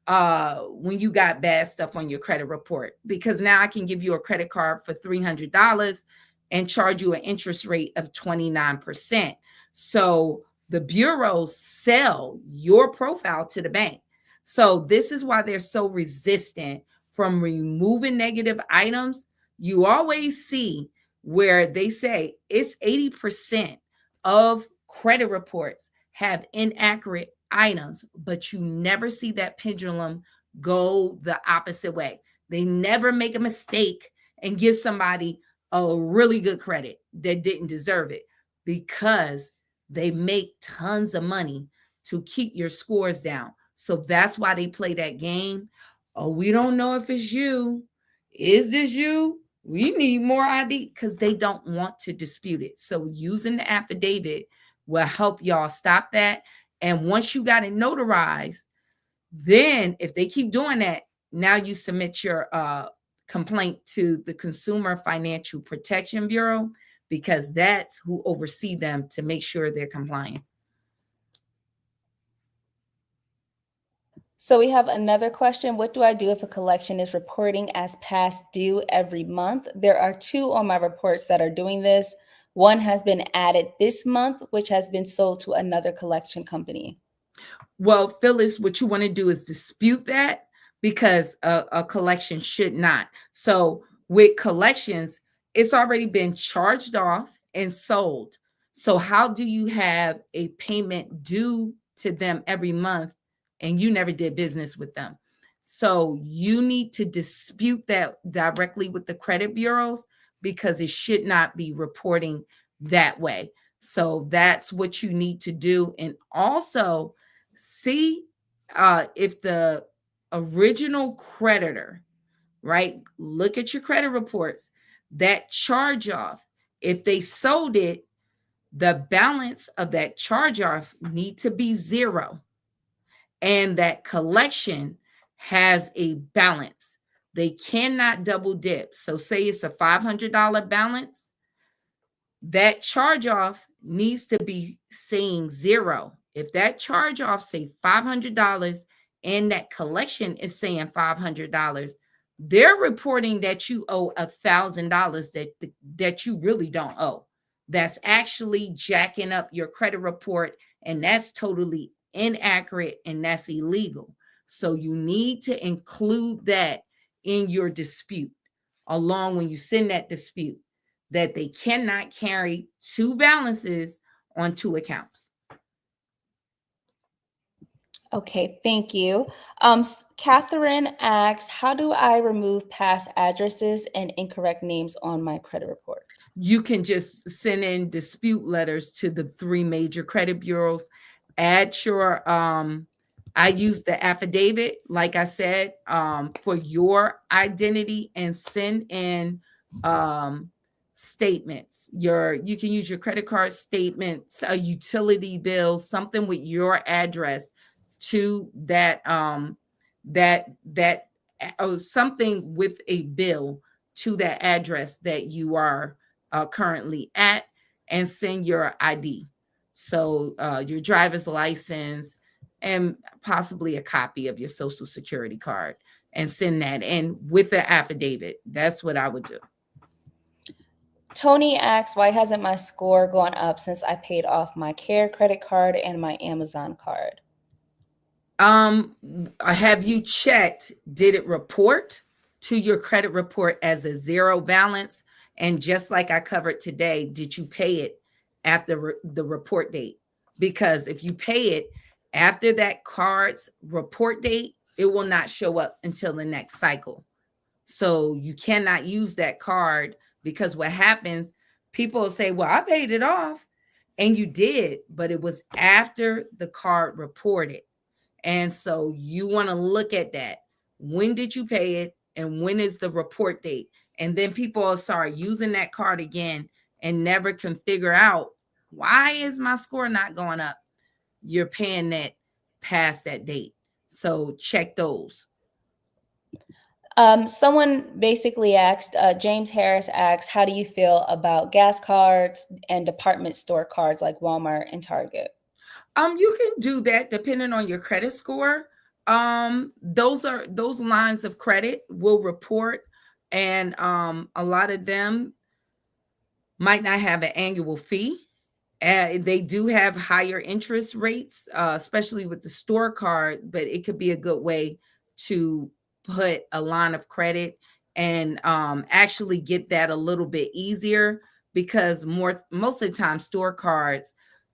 when you got bad stuff on your credit report, because now I can give you a credit card for $300 and charge you an interest rate of 29%. So the bureaus sell your profile to the bank. So this is why they're so resistant from removing negative items. You always see where they say it's 80% of credit reports have inaccurate items, but you never see that pendulum go the opposite way. They never make a mistake and give somebody a really good credit that didn't deserve it, because they make tons of money to keep your scores down. So that's why they play that game. Oh, we don't know if it's you. Is this you? We need more ID, because they don't want to dispute it. So using the affidavit will help y'all stop that. And once you got it notarized, then if they keep doing that, now you submit your complaint to the Consumer Financial Protection Bureau, because that's who oversee them to make sure they're compliant. So we have another question. What do I do if a collection is reporting as past due every month? There are 2 on my reports that are doing this. One has been added this month, which has been sold to another collection company. Well, Phyllis, what you want to do is dispute that, because a collection should not. So with collections, it's already been charged off and sold. So how do you have a payment due to them every month and you never did business with them? So you need to dispute that directly with the credit bureaus, because it should not be reporting that way. So that's what you need to do. And also, see if the original creditor, right? Look at your credit reports. That charge off, if they sold it, the balance of that charge off need to be 0. And that collection has a balance. They cannot double dip. So say it's a $500 balance, that charge off needs to be saying 0. If that charge off say $500 and that collection is saying $500, they're reporting that you owe $1,000 that you really don't owe. That's actually jacking up your credit report, and that's totally inaccurate and that's illegal. So you need to include that in your dispute, along when you send that dispute, that they cannot carry two balances on two accounts. Okay, thank you. Catherine asks, how do I remove past addresses and incorrect names on my credit report? You can just send in dispute letters to the three major credit bureaus. Add your I use the affidavit, like I said, for your identity, and send in statements. You can use your credit card statements, a utility bill, something with your address to that something with a bill to that address that you are currently at, and send your ID. So your driver's license and possibly a copy of your social security card, and send that in with the affidavit. That's what I would do. Tony asks, why hasn't my score gone up since I paid off my Care credit card and my Amazon card? Have you checked, did it report to your credit report as a zero balance? And just like I covered today, did you pay it after the report date? Because if you pay it after that card's report date, it will not show up until the next cycle. So you cannot use that card, because what happens, people will say, well, I paid it off. And you did, but it was after the card reported. And so you want to look at that. When did you pay it? And when is the report date? And then people will start using that card again and never can figure out, why is my score not going up? You're paying that past that date. So check those. Someone basically asked, James Harris asks, how do you feel about gas cards and department store cards like Walmart and Target? You can do that depending on your credit score. Those lines of credit will report, and a lot of them might not have an annual fee. They do have higher interest rates, especially with the store card, but it could be a good way to put a line of credit and actually get that a little bit easier, because most of the time store cards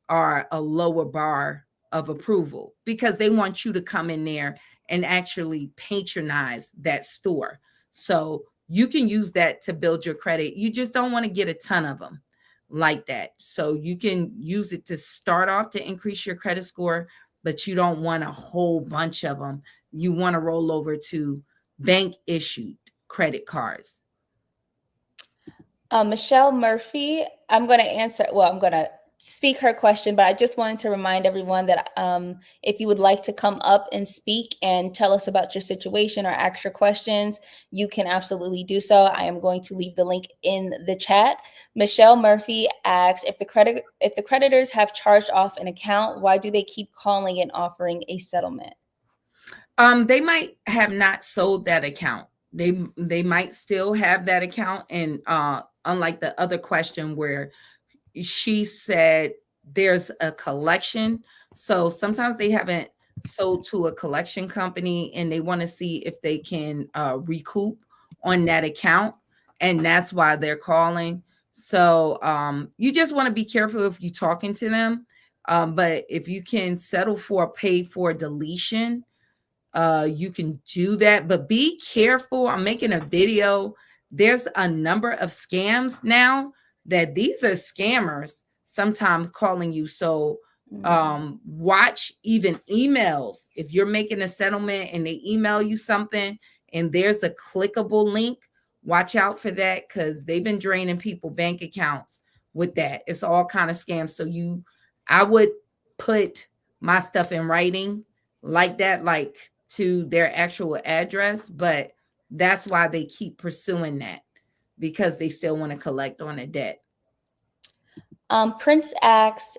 are a lower bar of approval, because they want you to come in there and actually patronize that store. So you can use that to build your credit. You just don't want to get a ton of them like that. So you can use it to start off to increase your credit score, but you don't want a whole bunch of them. You want to roll over to bank issued credit cards. Michelle Murphy, I'm going to speak her question, but I just wanted to remind everyone that if you would like to come up and speak and tell us about your situation or ask your questions, you can absolutely do so. I am going to leave the link in the chat. Michelle Murphy asks, if the creditors have charged off an account, why do they keep calling and offering a settlement? They might have not sold that account. They might still have that account, and unlike the other question where she said there's a collection, so sometimes they haven't sold to a collection company and they want to see if they can recoup on that account, and that's why they're calling. So you just want to be careful if you're talking to them, but if you can settle for pay for deletion, you can do that, but be careful. I'm making a video. There's a number of scams now that these are scammers sometimes calling you. So watch even emails. If you're making a settlement and they email you something and there's a clickable link, watch out for that, because they've been draining people bank accounts with that. It's all kind of scams. So I would put my stuff in writing like that, like to their actual address, but that's why they keep pursuing that, because they still want to collect on a debt. Prince asks,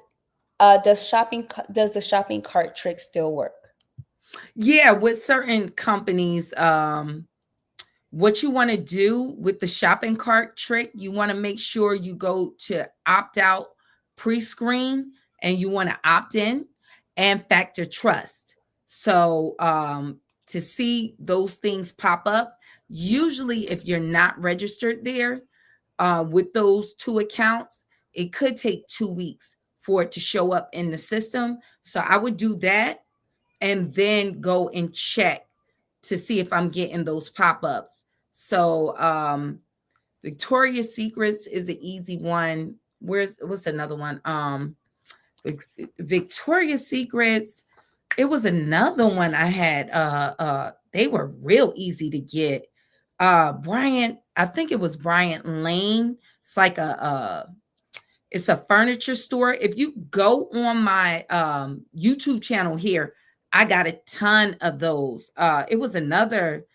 does the shopping cart trick still work? Yeah, with certain companies, What you want to do with the shopping cart trick, you want to make sure you go to opt out pre-screen, and you want to opt in and factor trust. So to see those things pop up, usually if you're not registered there with those two accounts, it could take 2 weeks for it to show up in the system. So I would do that and then go and check to see if I'm getting those pop-ups. So Victoria's Secrets is an easy one. What's another one? Victoria's Secrets. It was another one I had. They were real easy to get. Bryant, I think it was Bryant Lane. It's like it's a furniture store. If you go on my YouTube channel here, I got a ton of those. It was another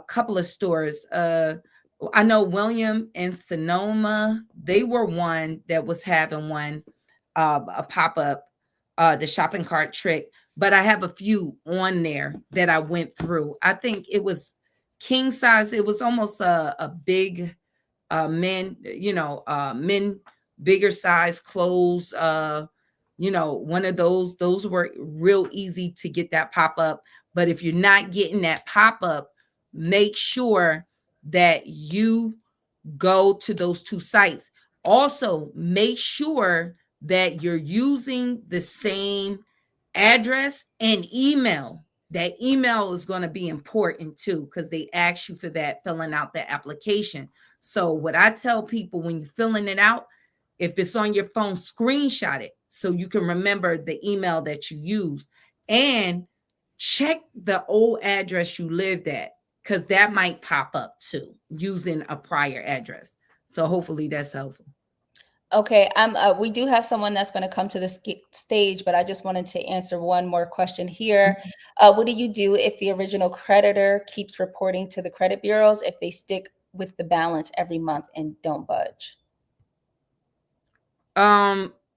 couple of stores. I know William and Sonoma, they were one that was having one, a pop-up, the shopping cart trick. But I have a few on there that I went through. I think it was king size. It was almost a big men, men bigger size clothes. One of those were real easy to get that pop-up. But if you're not getting that pop-up, make sure that you go to those two sites. Also, make sure that you're using the same address and email. That email is going to be important too, because they ask you for that filling out the application. So what I tell people when you're filling it out, if it's on your phone, screenshot it so you can remember the email that you use, and check the old address you lived at, because that might pop up too using a prior address. So hopefully that's helpful. Okay, we do have someone that's going to come to the stage, but I just wanted to answer one more question here. What do you do if the original creditor keeps reporting to the credit bureaus if they stick with the balance every month and don't budge?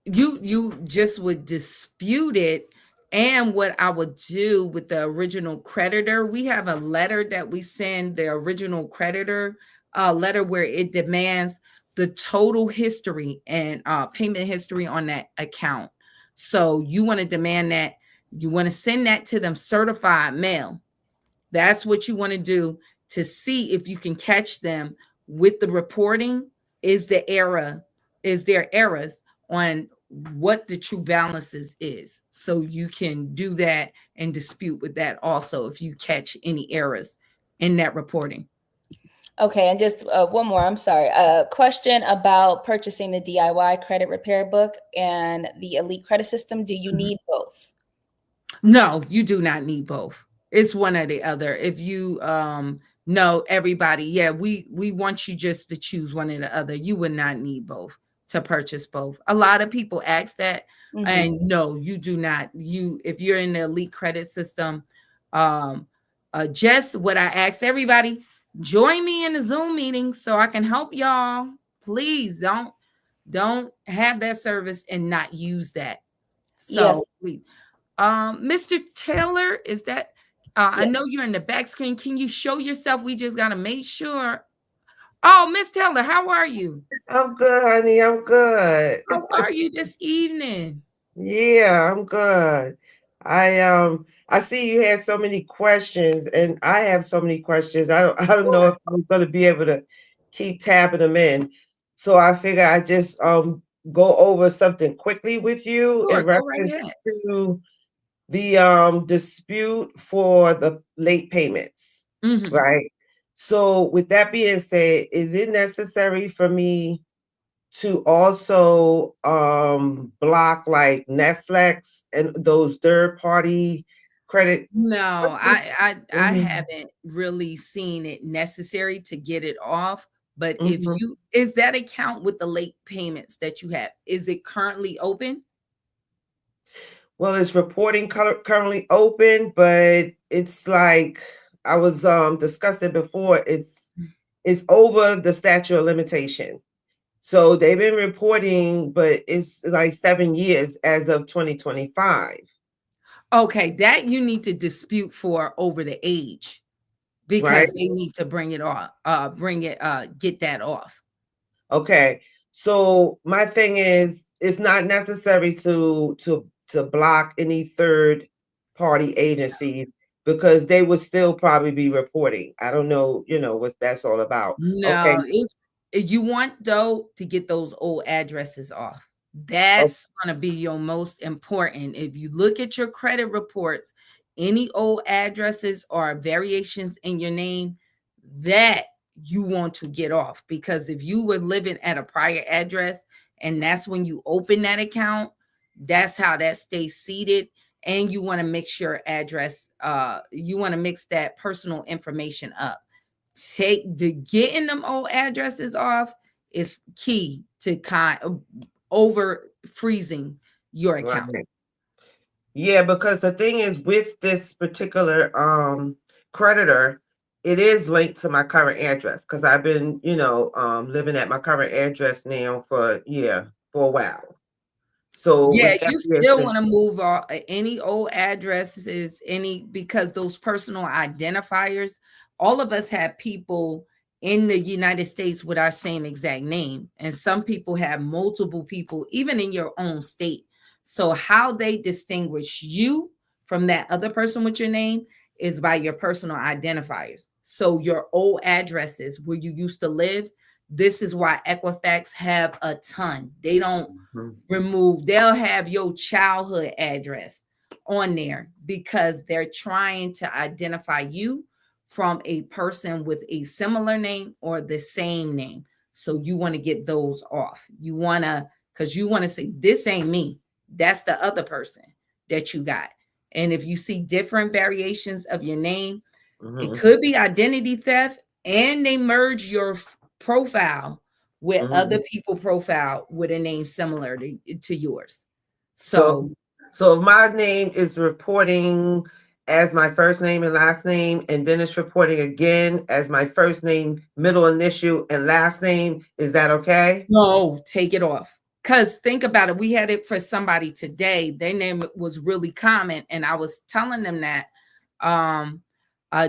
You just would dispute it. And what I would do with the original creditor, we have a letter that we send the original creditor, a letter where it demands the total history and payment history on that account. So you want to demand that, you want to send that to them certified mail. That's what you want to do to see if you can catch them with the reporting. Is there errors on what the true balances is? So you can do that and dispute with that also if you catch any errors in that reporting. Okay, and just one more, I'm sorry. A question about purchasing the DIY credit repair book and the Elite Credit System. Do you need both? No, you do not need both. It's one or the other. If you know everybody, yeah, we want you just to choose one or the other. You would not need both to purchase both. A lot of people ask that, and no, you do not. If you're in the Elite Credit System, just what I ask everybody, join me in the Zoom meeting so I can help y'all. Please don't have that service and not use that. Yes. So please. Mr. Taylor, is that I know you're in the back screen. Can you show yourself? We just gotta make sure. Oh, Miss Taylor, how are you? I'm good, honey. I'm good. How are you this evening? Yeah, I'm good. I see you had so many questions, and I have so many questions. I don't know if I'm gonna be able to keep tapping them in. So I figure I just go over something quickly with you Sure, in go right reference ahead. to the dispute for the late payments, right? So with that being said, is it necessary for me to also block like Netflix and those third party credit? No, I Mhm, haven't really seen it necessary to get it off. But if mhm. you is that account with the late payments that you have, is it currently open? Well, it's reporting currently open, but it's like I was discussing before, it's over the statute of limitation. So they've been reporting, but it's like 7 years as of 2025. Okay, that you need to dispute for over the age. right? because they need to bring it off, get that off. Okay. So my thing is, it's not necessary to block any third party agencies because they would still probably be reporting. I don't know, what that's all about. Okay. No, you want though to get those old addresses off. Oh, That's going to be your most important. If you look at your credit reports, any old addresses or variations in your name, that you want to get off, because if you were living at a prior address and that's when you open that account, that's how that stays seated. And you want to mix your address, you want to mix that personal information up. Getting them old addresses off is key to over freezing your right. accounts. Yeah, because the thing is with this particular creditor, it is linked to my current address because I've been, living at my current address now for a while. So Yeah, with that you being still said, want to move any old addresses, because those personal identifiers, all of us have people in the United States with our same exact name. And some people have multiple people, even in your own state. So how they distinguish you from that other person with your name is by your personal identifiers. So your old addresses where you used to live, this is why Equifax have a ton. They don't Mhm. they'll have your childhood address on there because they're trying to identify you from a person with a similar name or the same name. So you want to get those off. You want to, because you want to say, this ain't me. That's the other person that you got. And if you see different variations of your name, it Mhm. could be identity theft, and they merge your profile with other Mhm. people profile with a name similar to yours. So, So so if my name is reporting as my first name and last name, and then it's reporting again as my first name, middle initial, and last name, is that okay? no, take it off. Because think about it. We had it for somebody today. Their name was really common. And I was telling them that um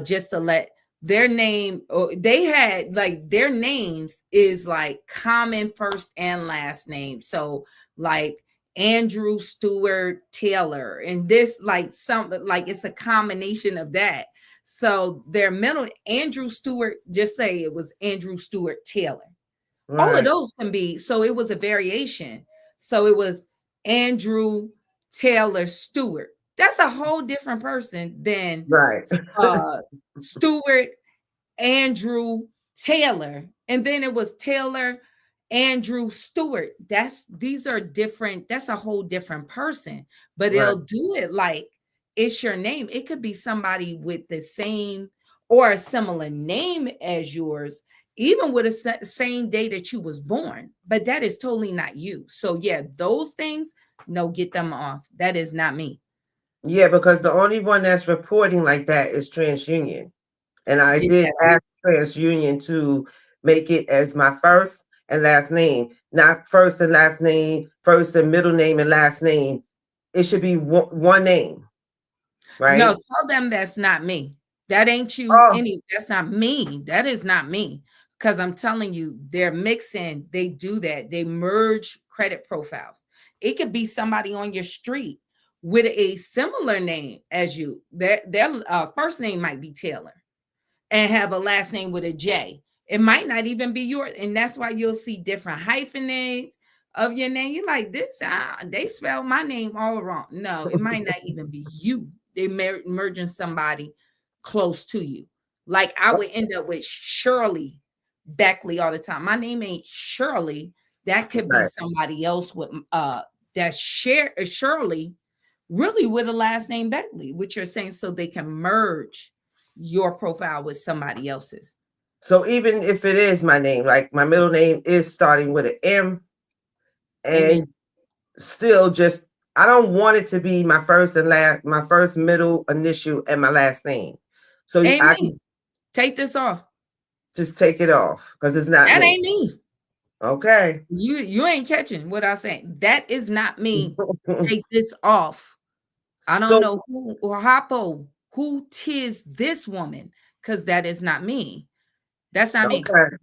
just to let their name, they had like their names is like common first and last name. So like Andrew Stewart Taylor, and this like something like it's a combination of that. So their middle Andrew Stewart, just say it was Andrew Stewart Taylor. All of Right. those can be, so it was a variation. So it was Andrew Taylor Stewart. That's a whole different person than Right. uh Stewart Andrew Taylor. And then it was Taylor Andrew Stewart. These are different, that's a whole different person. But Right. they'll do it like it's your name. It could be somebody with the same or a similar name as yours, even with a same day that you was born, but that is totally not you. So yeah, those things, no, get them off. That is not me. Yeah, because the only one that's reporting like that is TransUnion. And I Get did that off. ask TransUnion to make it as my first and last name, not first and last name, first and middle name and last name. It should be one name, No, right? tell them that's not me. That ain't you Oh, any, that's not me. That is not me. Because I'm telling you, they're mixing, they do that. They merge credit profiles. It could be somebody on your street with a similar name as you. Their first name might be Taylor and have a last name with a J. It might not even be yours. And that's why you'll see different hyphenates of your name. You're like, this, they spelled my name all wrong. No, it might not even be you. They merging somebody close to you. Like I would end up with Shirley Beckley all the time. My name ain't Shirley. That could be right. somebody else with that's Shirley, really with a last name Beckley, which you're saying, so they can merge your profile with somebody else's. So even if it is my name, like my middle name is starting with an M, Amen. and still just I don't want it to be my first and last, my first middle initial and my last name. So I Amen. can Take this off. just take it off because it's not That me. ain't me. Okay. You ain't catching what I'm saying. That is not me. Take this off. I don't So know who or Hapo, who tis this woman. because that is not me. That's not me. Okay.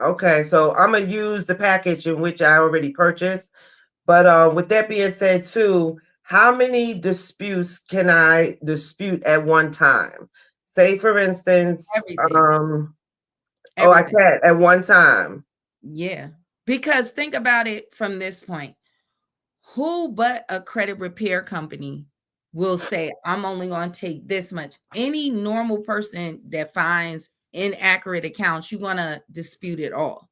Okay. So I'm gonna use the package in which I already purchased. But with that being said, too, how many disputes can I dispute at one time? Say, for instance, Everything. oh, I Everything. can at one time. Yeah. Because think about it from this point. Who but a credit repair company will say, I'm only going to take this much? Any normal person that finds inaccurate accounts, you're going to dispute it all.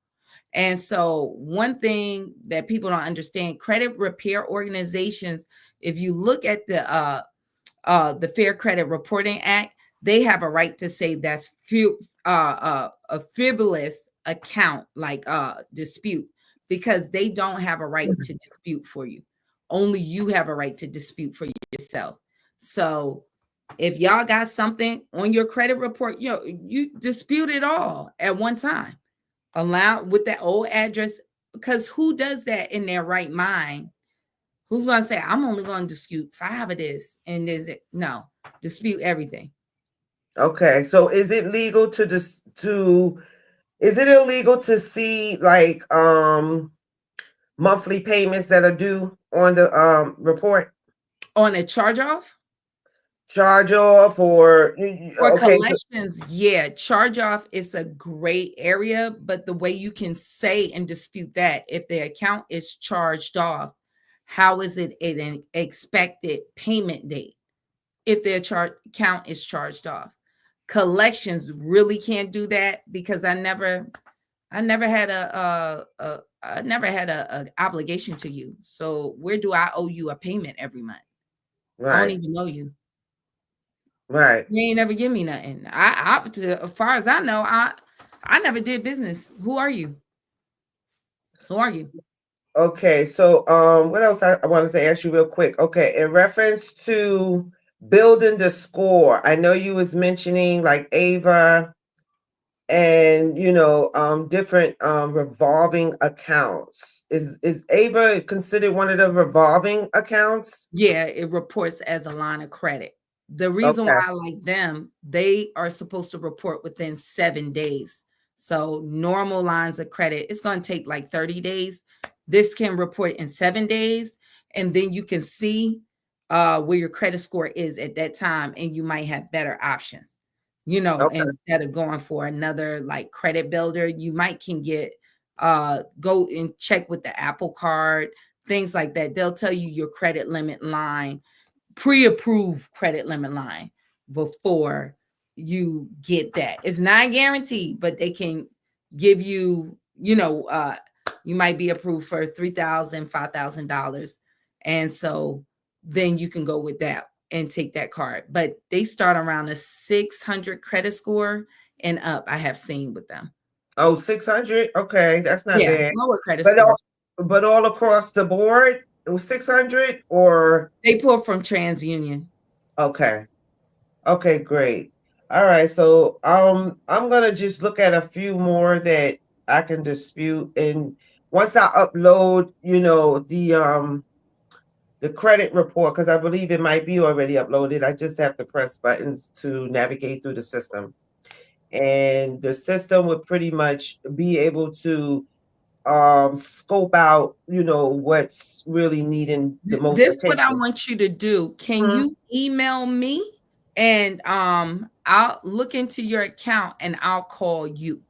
And so, one thing that people don't understand, credit repair organizations, if you look at the Fair Credit Reporting Act, they have a right to say that's a frivolous account, like dispute, because they don't have a right to dispute for you. Only you have a right to dispute for yourself. So if y'all got something on your credit report, you dispute it all at one time. Allow with that old address, because who does that in their right mind? Who's going to say, I'm only going to dispute 5 of this and is it? No, dispute everything. Okay. So is it legal is it illegal to see like monthly payments that are due on the report? On a charge off? Charge off or For okay. collections, yeah, charge off is a great area, but the way you can say and dispute that, if the account is charged off, how is it an expected payment date if their account is charged off? Collections really can't do that because I never had a obligation to you. So where do I owe you a payment every month? I don't Right. even know you. Right. You ain't never give me nothing. As far as I know, I never did business. Who are you? Who are you? Okay, so what else I wanted to ask you real quick. Okay, in reference to building the score, I know you was mentioning like Ava and different revolving accounts. Is Ava considered one of the revolving accounts? Yeah, it reports as a line of credit. The reason why Okay, I like them, they are supposed to report within 7 days. So normal lines of credit, it's going to take like 30 days. This can report in 7 days, and then you can see where your credit score is at that time, and you might have better options. okay, Instead of going for another like credit builder, you might can get go and check with the Apple Card, things like that. They'll tell you your credit limit line, pre-approved credit limit line before you get that. It's not guaranteed, but they can give you, you might be approved for $3,000, $5,000. And so then you can go with that and take that card. But they start around a 600 credit score and up, I have seen with them. oh, 600. Okay, that's not Yeah, bad. lower credit But all, scores. but all across the board, it was 600 or They pull from TransUnion. okay. Okay, great. All right, so I'm gonna just look at a few more that I can dispute, and once I upload, the credit report, because I believe it might be already uploaded. I just have to press buttons to navigate through the system, and the system would pretty much be able to scope out, what's really needing the most This what I attention. want you to do. Can Mhm. you email me and I'll look into your account and I'll call you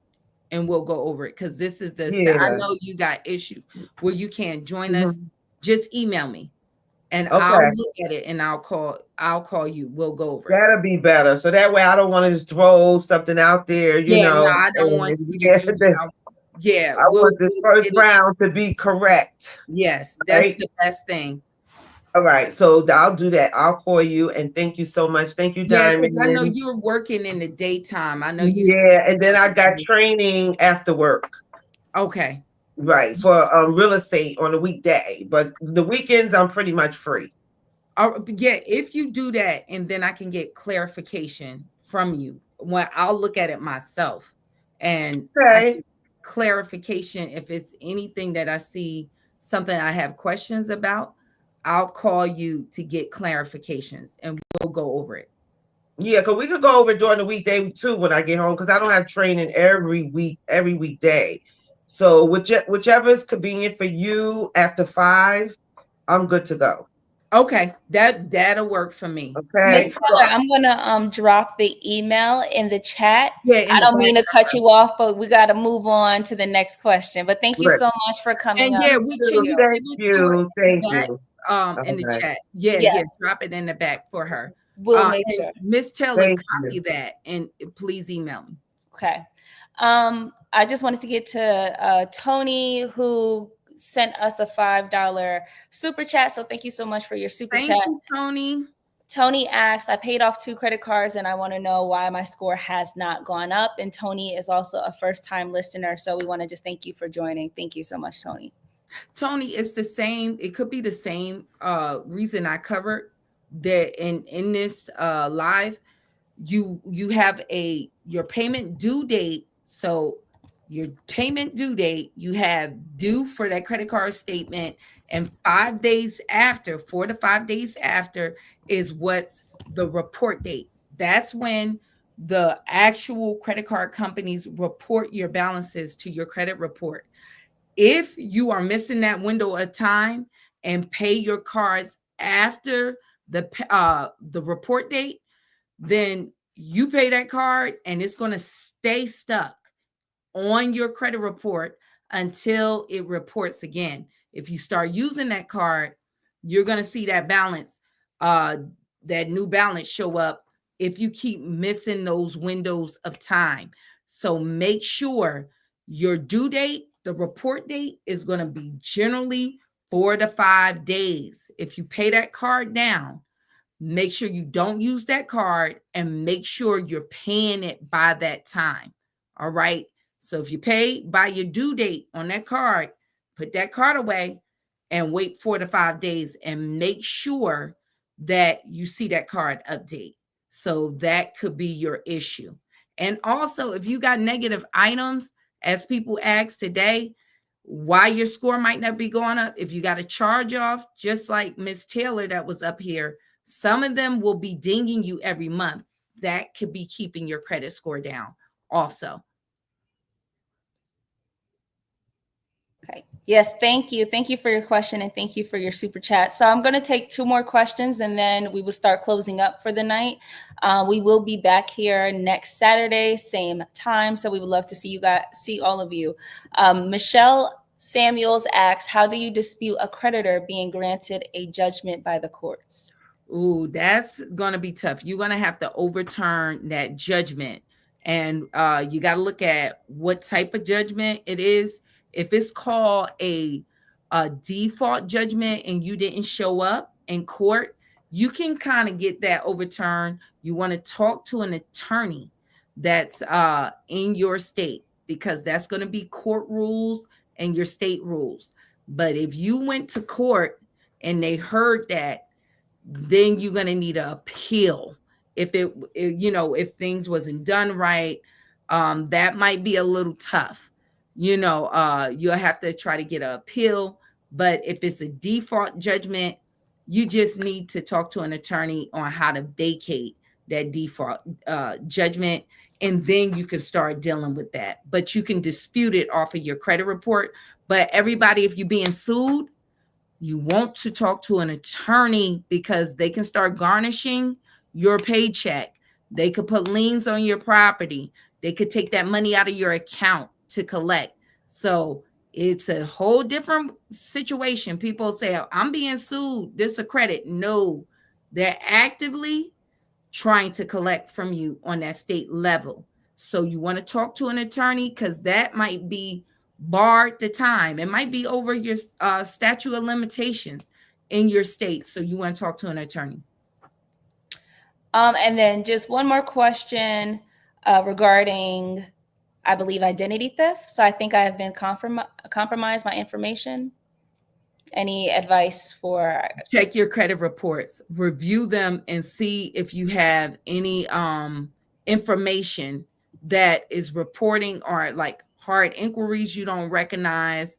and we'll go over it because this is I Yeah. know you got issues where you can't join us. Mhm. Just email me and I'll Okay. look at it and I'll call you. We'll go over it. That'll be better. So that way I don't want to just throw something out there, Yeah, no, I don't want and you to do that. Yeah, I want this we'll first get it. round to be correct. Yes, that's Right. the best thing. All right. So I'll do that. I'll call you and thank you so much. Thank you, Yeah, because I know Diamond. you're working in the daytime. I know you said Yeah. And then I got you training after work. okay. Right. For real estate on a weekday. But the weekends I'm pretty much free. Yeah, if you do that, and then I can get clarification from you. When I'll look at it myself, and I Okay. can clarification if it's anything that I see something I have questions about. I'll call you to get clarifications, and we'll go over it. Yeah, because we could go over during the weekday too when I get home, because I don't have training every weekday. So whichever is convenient for you after 5, I'm good to go. Okay, that'll work for me. Miss Okay. Taylor, I'm gonna drop the email in the chat. Yeah, I in the don't back. mean to cut you off, but we got to move on to the next question. But thank you Right. so much for coming And up. yeah, Thank can you you. Thank give it to her you. in Thank the back, you. in the Okay. chat? Yeah, yeah, Yes, drop it in the back for her. we'll make And sure. Miss Taylor, Thank copy you. that and please email me. Okay. I just wanted to get to Tony, who sent us a $5 super chat. So thank you so much for your super Thank chat. you, Tony. Tony asks, I paid off 2 credit cards and I want to know why my score has not gone up. And Tony is also a first-time listener. So we want to just thank you for joining. Thank you so much, Tony. Tony, it's the same. It could be the same reason I covered that in this live. You have your payment due date. So your payment due date, you have due for that credit card statement, and 5 days after, 4 to 5 days after, is what's the report date. That's when the actual credit card companies report your balances to your credit report. If you are missing that window of time and pay your cards after the report date, then you pay that card and it's going to stay stuck on your credit report until it reports again. If you start using that card, you're going to see that balance, that new balance show up if you keep missing those windows of time. So make sure your due date, the report date, is going to be generally 4 to 5 days. If you pay that card down, make sure you don't use that card and make sure you're paying it by that time. All right. So if you pay by your due date on that card, put that card away and wait 4 to 5 days and make sure that you see that card update. So that could be your issue. And also, if you got negative items, as people ask today, why your score might not be going up, if you got a charge off, just like Miss Taylor that was up here, some of them will be dinging you every month. That could be keeping your credit score down also. Okay. Yes, thank you. Thank you for your question and thank you for your super chat. So I'm going to take 2 more questions and then we will start closing up for the night. We will be back here next Saturday, same time. So we would love to see all of you. Michelle Samuels asks, how do you dispute a creditor being granted a judgment by the courts? Ooh, that's going to be tough. You're going to have to overturn that judgment. And you got to look at what type of judgment it is. If it's called a default judgment and you didn't show up in court, you can kind of get that overturned. You want to talk to an attorney that's in your state, because that's going to be court rules and your state rules. But if you went to court and they heard that, then you're going to need an appeal. If if things wasn't done right, that might be a little tough. You'll have to try to get an appeal. But if it's a default judgment, you just need to talk to an attorney on how to vacate that default judgment, and then you can start dealing with that. But you can dispute it off of your credit report. But everybody, if you're being sued, you want to talk to an attorney, because they can start garnishing your paycheck. They could put liens on your property. They could take that money out of your account to collect. So it's a whole different situation. People say, oh, I'm being sued, this a credit. No, they're actively trying to collect from you on that state level. So you want to talk to an attorney, because that might be barred the time. It might be over your statute of limitations in your state. So you want to talk to an attorney. And then just one more question regarding, I believe, identity theft. So I think I have been compromised my information. Any advice for? Check your credit reports, review them, and see if you have any information that is reporting, or like hard inquiries you don't recognize,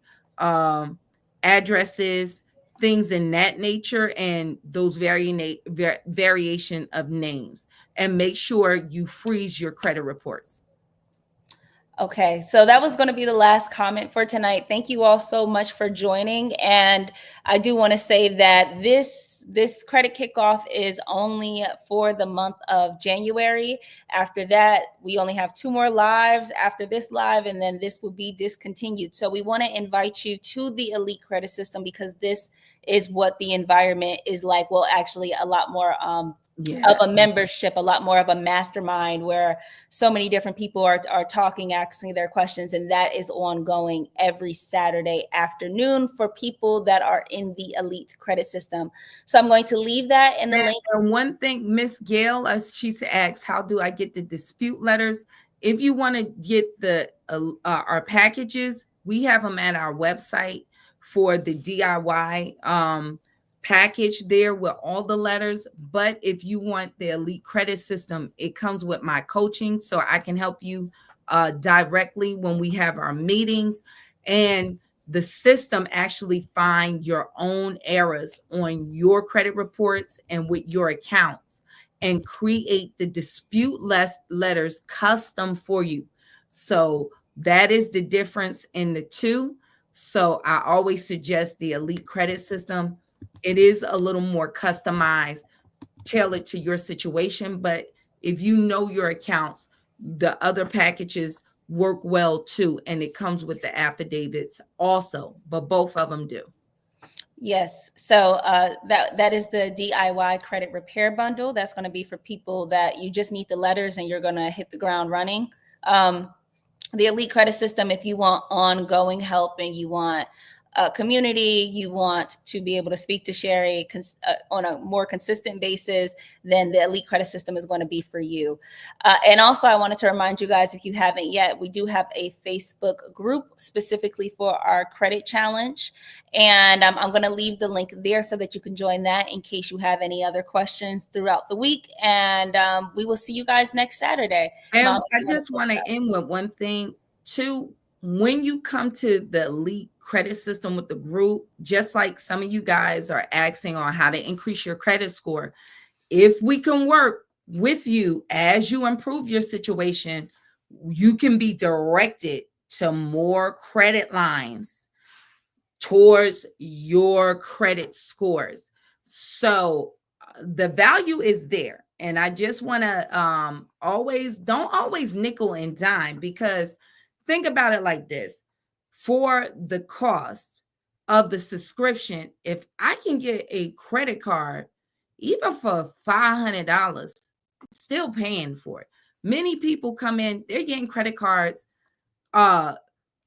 addresses, things in that nature, and those variation of names. and make sure you freeze your credit reports. Okay, so that was going to be the last comment for tonight. Thank you all so much for joining. And I do want to say that this credit kickoff is only for the month of January. After that, we only have 2 more lives after this live, and then this will be discontinued. So we want to invite you to the Elite Credit System, because this is what the environment is like. Well, actually a lot more of a membership, a lot more of a mastermind, where so many different people are talking, asking their questions. And that is ongoing every Saturday afternoon for people that are in the Elite Credit System. So I'm going to leave that in the link. And one thing, Miss Gail, she asks, how do I get the dispute letters? If you want to get the our packages, we have them at our website for the DIY package there with all the letters. But if you want the Elite Credit System, it comes with my coaching, so I can help you directly when we have our meetings. And the system actually find your own errors on your credit reports and with your accounts, and create the dispute letters custom for you. So that is the difference in the two. So I always suggest the Elite Credit System. It is a little more customized, tailored to your situation. But if you know your accounts, the other packages work well too. And it comes with the affidavits also, but both of them do. Yes. So that is the DIY credit repair bundle. That's going to be for people that you just need the letters and you're going to hit the ground running. The Elite Credit System, if you want ongoing help and you want community, you want to be able to speak to Sherry on a more consistent basis, then the Elite Credit System is going to be for you. And also, I wanted to remind you guys, if you haven't yet, we do have a Facebook group specifically for our credit challenge. And I'm going to leave the link there so that you can join that in case you have any other questions throughout the week. And we will see you guys next Saturday. And I just want to end with one thing too. When you come to the Elite Credit System with the group, just like some of you guys are asking on how to increase your credit score, if we can work with you as you improve your situation, you can be directed to more credit lines towards your credit scores. So the value is there. And I just want to don't always nickel and dime, because think about it like this. For the cost of the subscription, if I can get a credit card, even for $500, still paying for it. Many people come in, they're getting credit cards, $2,000,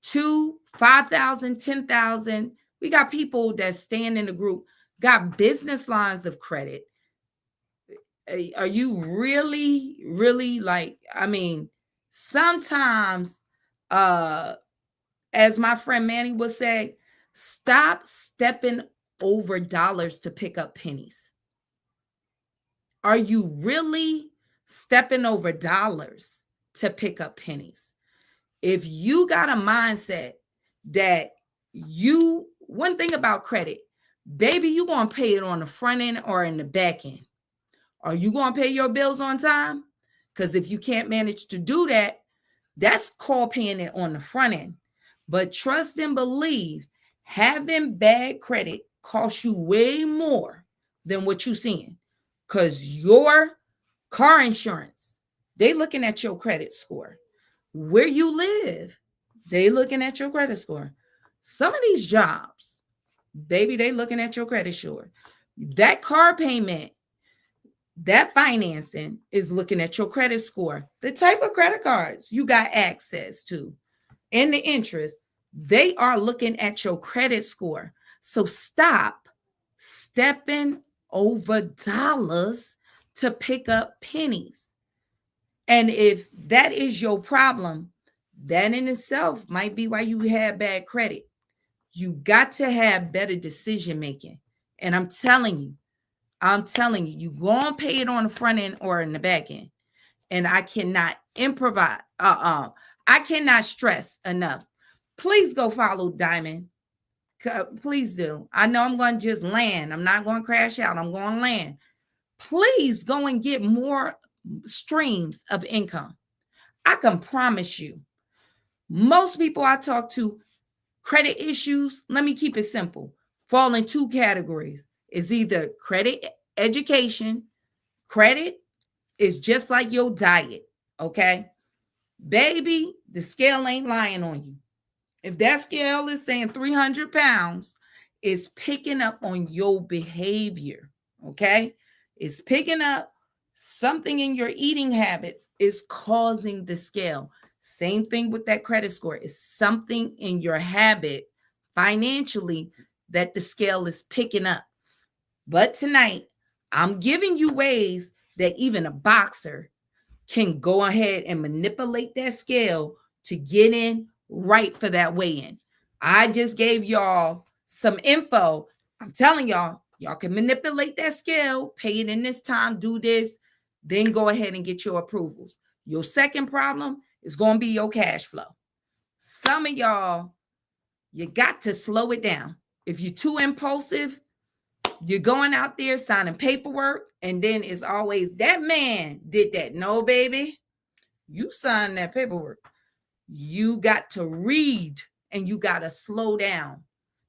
$5,000, $10,000. We got people that stand in the group, got business lines of credit. Are you really like, I mean, sometimes, as my friend Manny would say, stop stepping over dollars to pick up pennies. Are you really stepping over dollars to pick up pennies? If you got a mindset that one thing about credit, baby, you going to pay it on the front end or in the back end. Are you going to pay your bills on time? Because if you can't manage to do that, that's called paying it on the front end. But trust and believe, having bad credit costs you way more than what you're seeing. Because your car insurance, they looking at your credit score. Where you live, they looking at your credit score. Some of these jobs, baby, they looking at your credit score. That car payment, that financing is looking at your credit score. The type of credit cards you got access to and the interest, they are looking at your credit score. So stop stepping over dollars to pick up pennies. And if that is your problem, that in itself might be why you have bad credit. You got to have better decision making. And I'm telling you, you're going to pay it on the front end or in the back end. And I cannot improvise. I cannot stress enough. Please go follow Diamond. Please do. I know I'm going to just land. I'm not going to crash out. I'm going to land. Please go and get more streams of income. I can promise you, most people I talk to, credit issues, let me keep it simple, fall in two categories. It's either credit education. Credit is just like your diet, okay? Baby, the scale ain't lying on you. If that scale is saying 300 pounds, it's picking up on your behavior, okay? It's picking up something in your eating habits is causing the scale. Same thing with that credit score. It's something in your habit financially that the scale is picking up. But tonight, I'm giving you ways that even a boxer can go ahead and manipulate that scale to get in right for that weigh-in. I just gave y'all some info. I'm telling y'all can manipulate that scale, pay it in this time, do this, then go ahead and get your approvals. Your second problem is going to be your cash flow. Some of y'all, you got to slow it down. If you're too impulsive, you're going out there signing paperwork, and then it's always that man did that. No, baby, you signed that paperwork. You got to read and you got to slow down.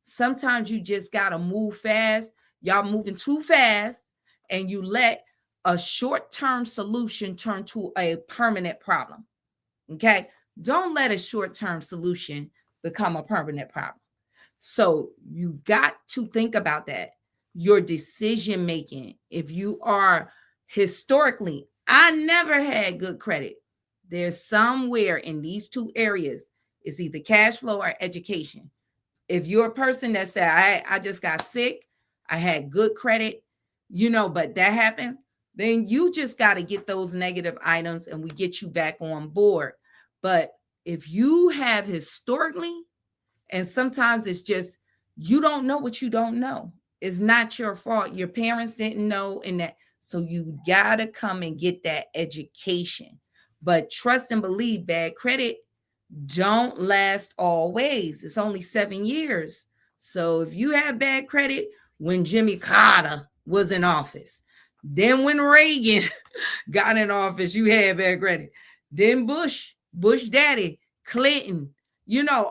Sometimes you just got to move fast. Y'all moving too fast, and you let a short-term solution turn to a permanent problem. Okay? Don't let a short-term solution become a permanent problem. So you got to think about that. Your decision making. If you are historically, I never had good credit. There's somewhere in these two areas, it's either cash flow or education. If you're a person that said, I just got sick, I had good credit, but that happened, then you just got to get those negative items and we get you back on board. But if you have historically, and sometimes it's just, you don't know what you don't know. It's not your fault. Your parents didn't know, and that. So you got to come and get that education. But trust and believe, bad credit don't last always. It's only 7 years. So if you have bad credit when Jimmy Carter was in office, then when Reagan got in office, you had bad credit. Then Bush daddy, Clinton,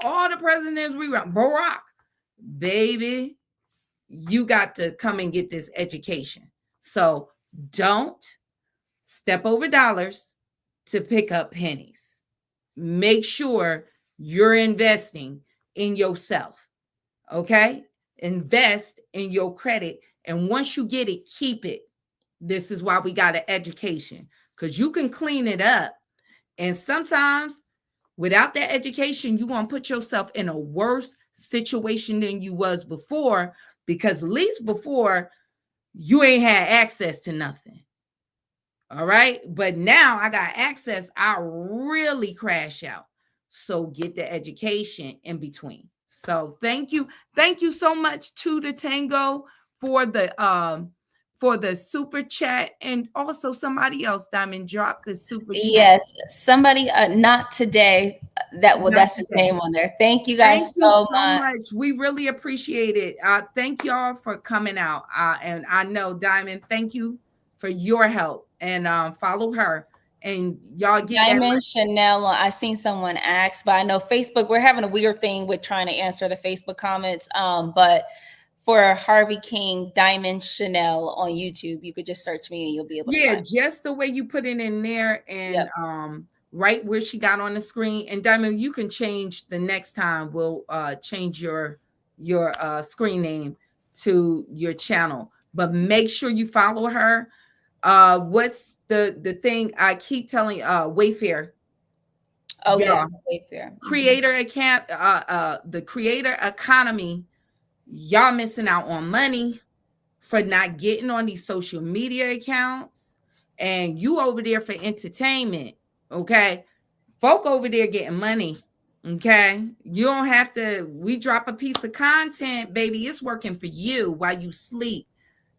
all the presidents we run, Barack, baby, you got to come and get this education. So don't step over dollars to pick up pennies. Make sure you're investing in yourself. Okay? Invest in your credit. And once you get it, keep it. This is why we got an education, because you can clean it up. And sometimes without that education, you're going to put yourself in a worse situation than you was before, because at least before you ain't had access to nothing. All right. But now I got access. I really crash out. So get the education in between. So thank you. Thank you so much to the Tango for the super chat. And also somebody else, Diamond, dropped the super chat. Yes, somebody, not today. That's his name on there. Thank you guys so much. We really appreciate it. Thank y'all for coming out. And I know, Diamond, thank you for your help. And follow her. And y'all get Diamond Chanel. I seen someone ask, but I know Facebook, we're having a weird thing with trying to answer the Facebook comments. But for Harvey King, Diamond Chanel on YouTube, you could just search me and you'll be able to find it. Just the way you put it in there, and right where she got on the screen. And Diamond, you can change the next time. We'll change your screen name to your channel, but make sure you follow her. What's the thing I keep telling Wayfair? Oh yeah, Wayfair. Creator account, the creator economy. Y'all missing out on money for not getting on these social media accounts, and you over there for entertainment. Okay, folk over there getting money. Okay, you don't have to. We drop a piece of content, baby. It's working for you while you sleep.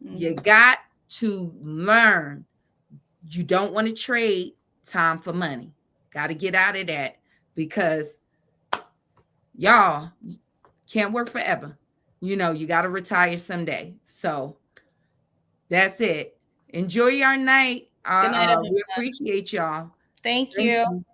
You got to learn. You don't want to trade time for money. Got to get out of that, because y'all can't work forever. You got to retire someday. So that's it. Enjoy your night. Good night, We everyone. appreciate y'all. Thank Thank you. you.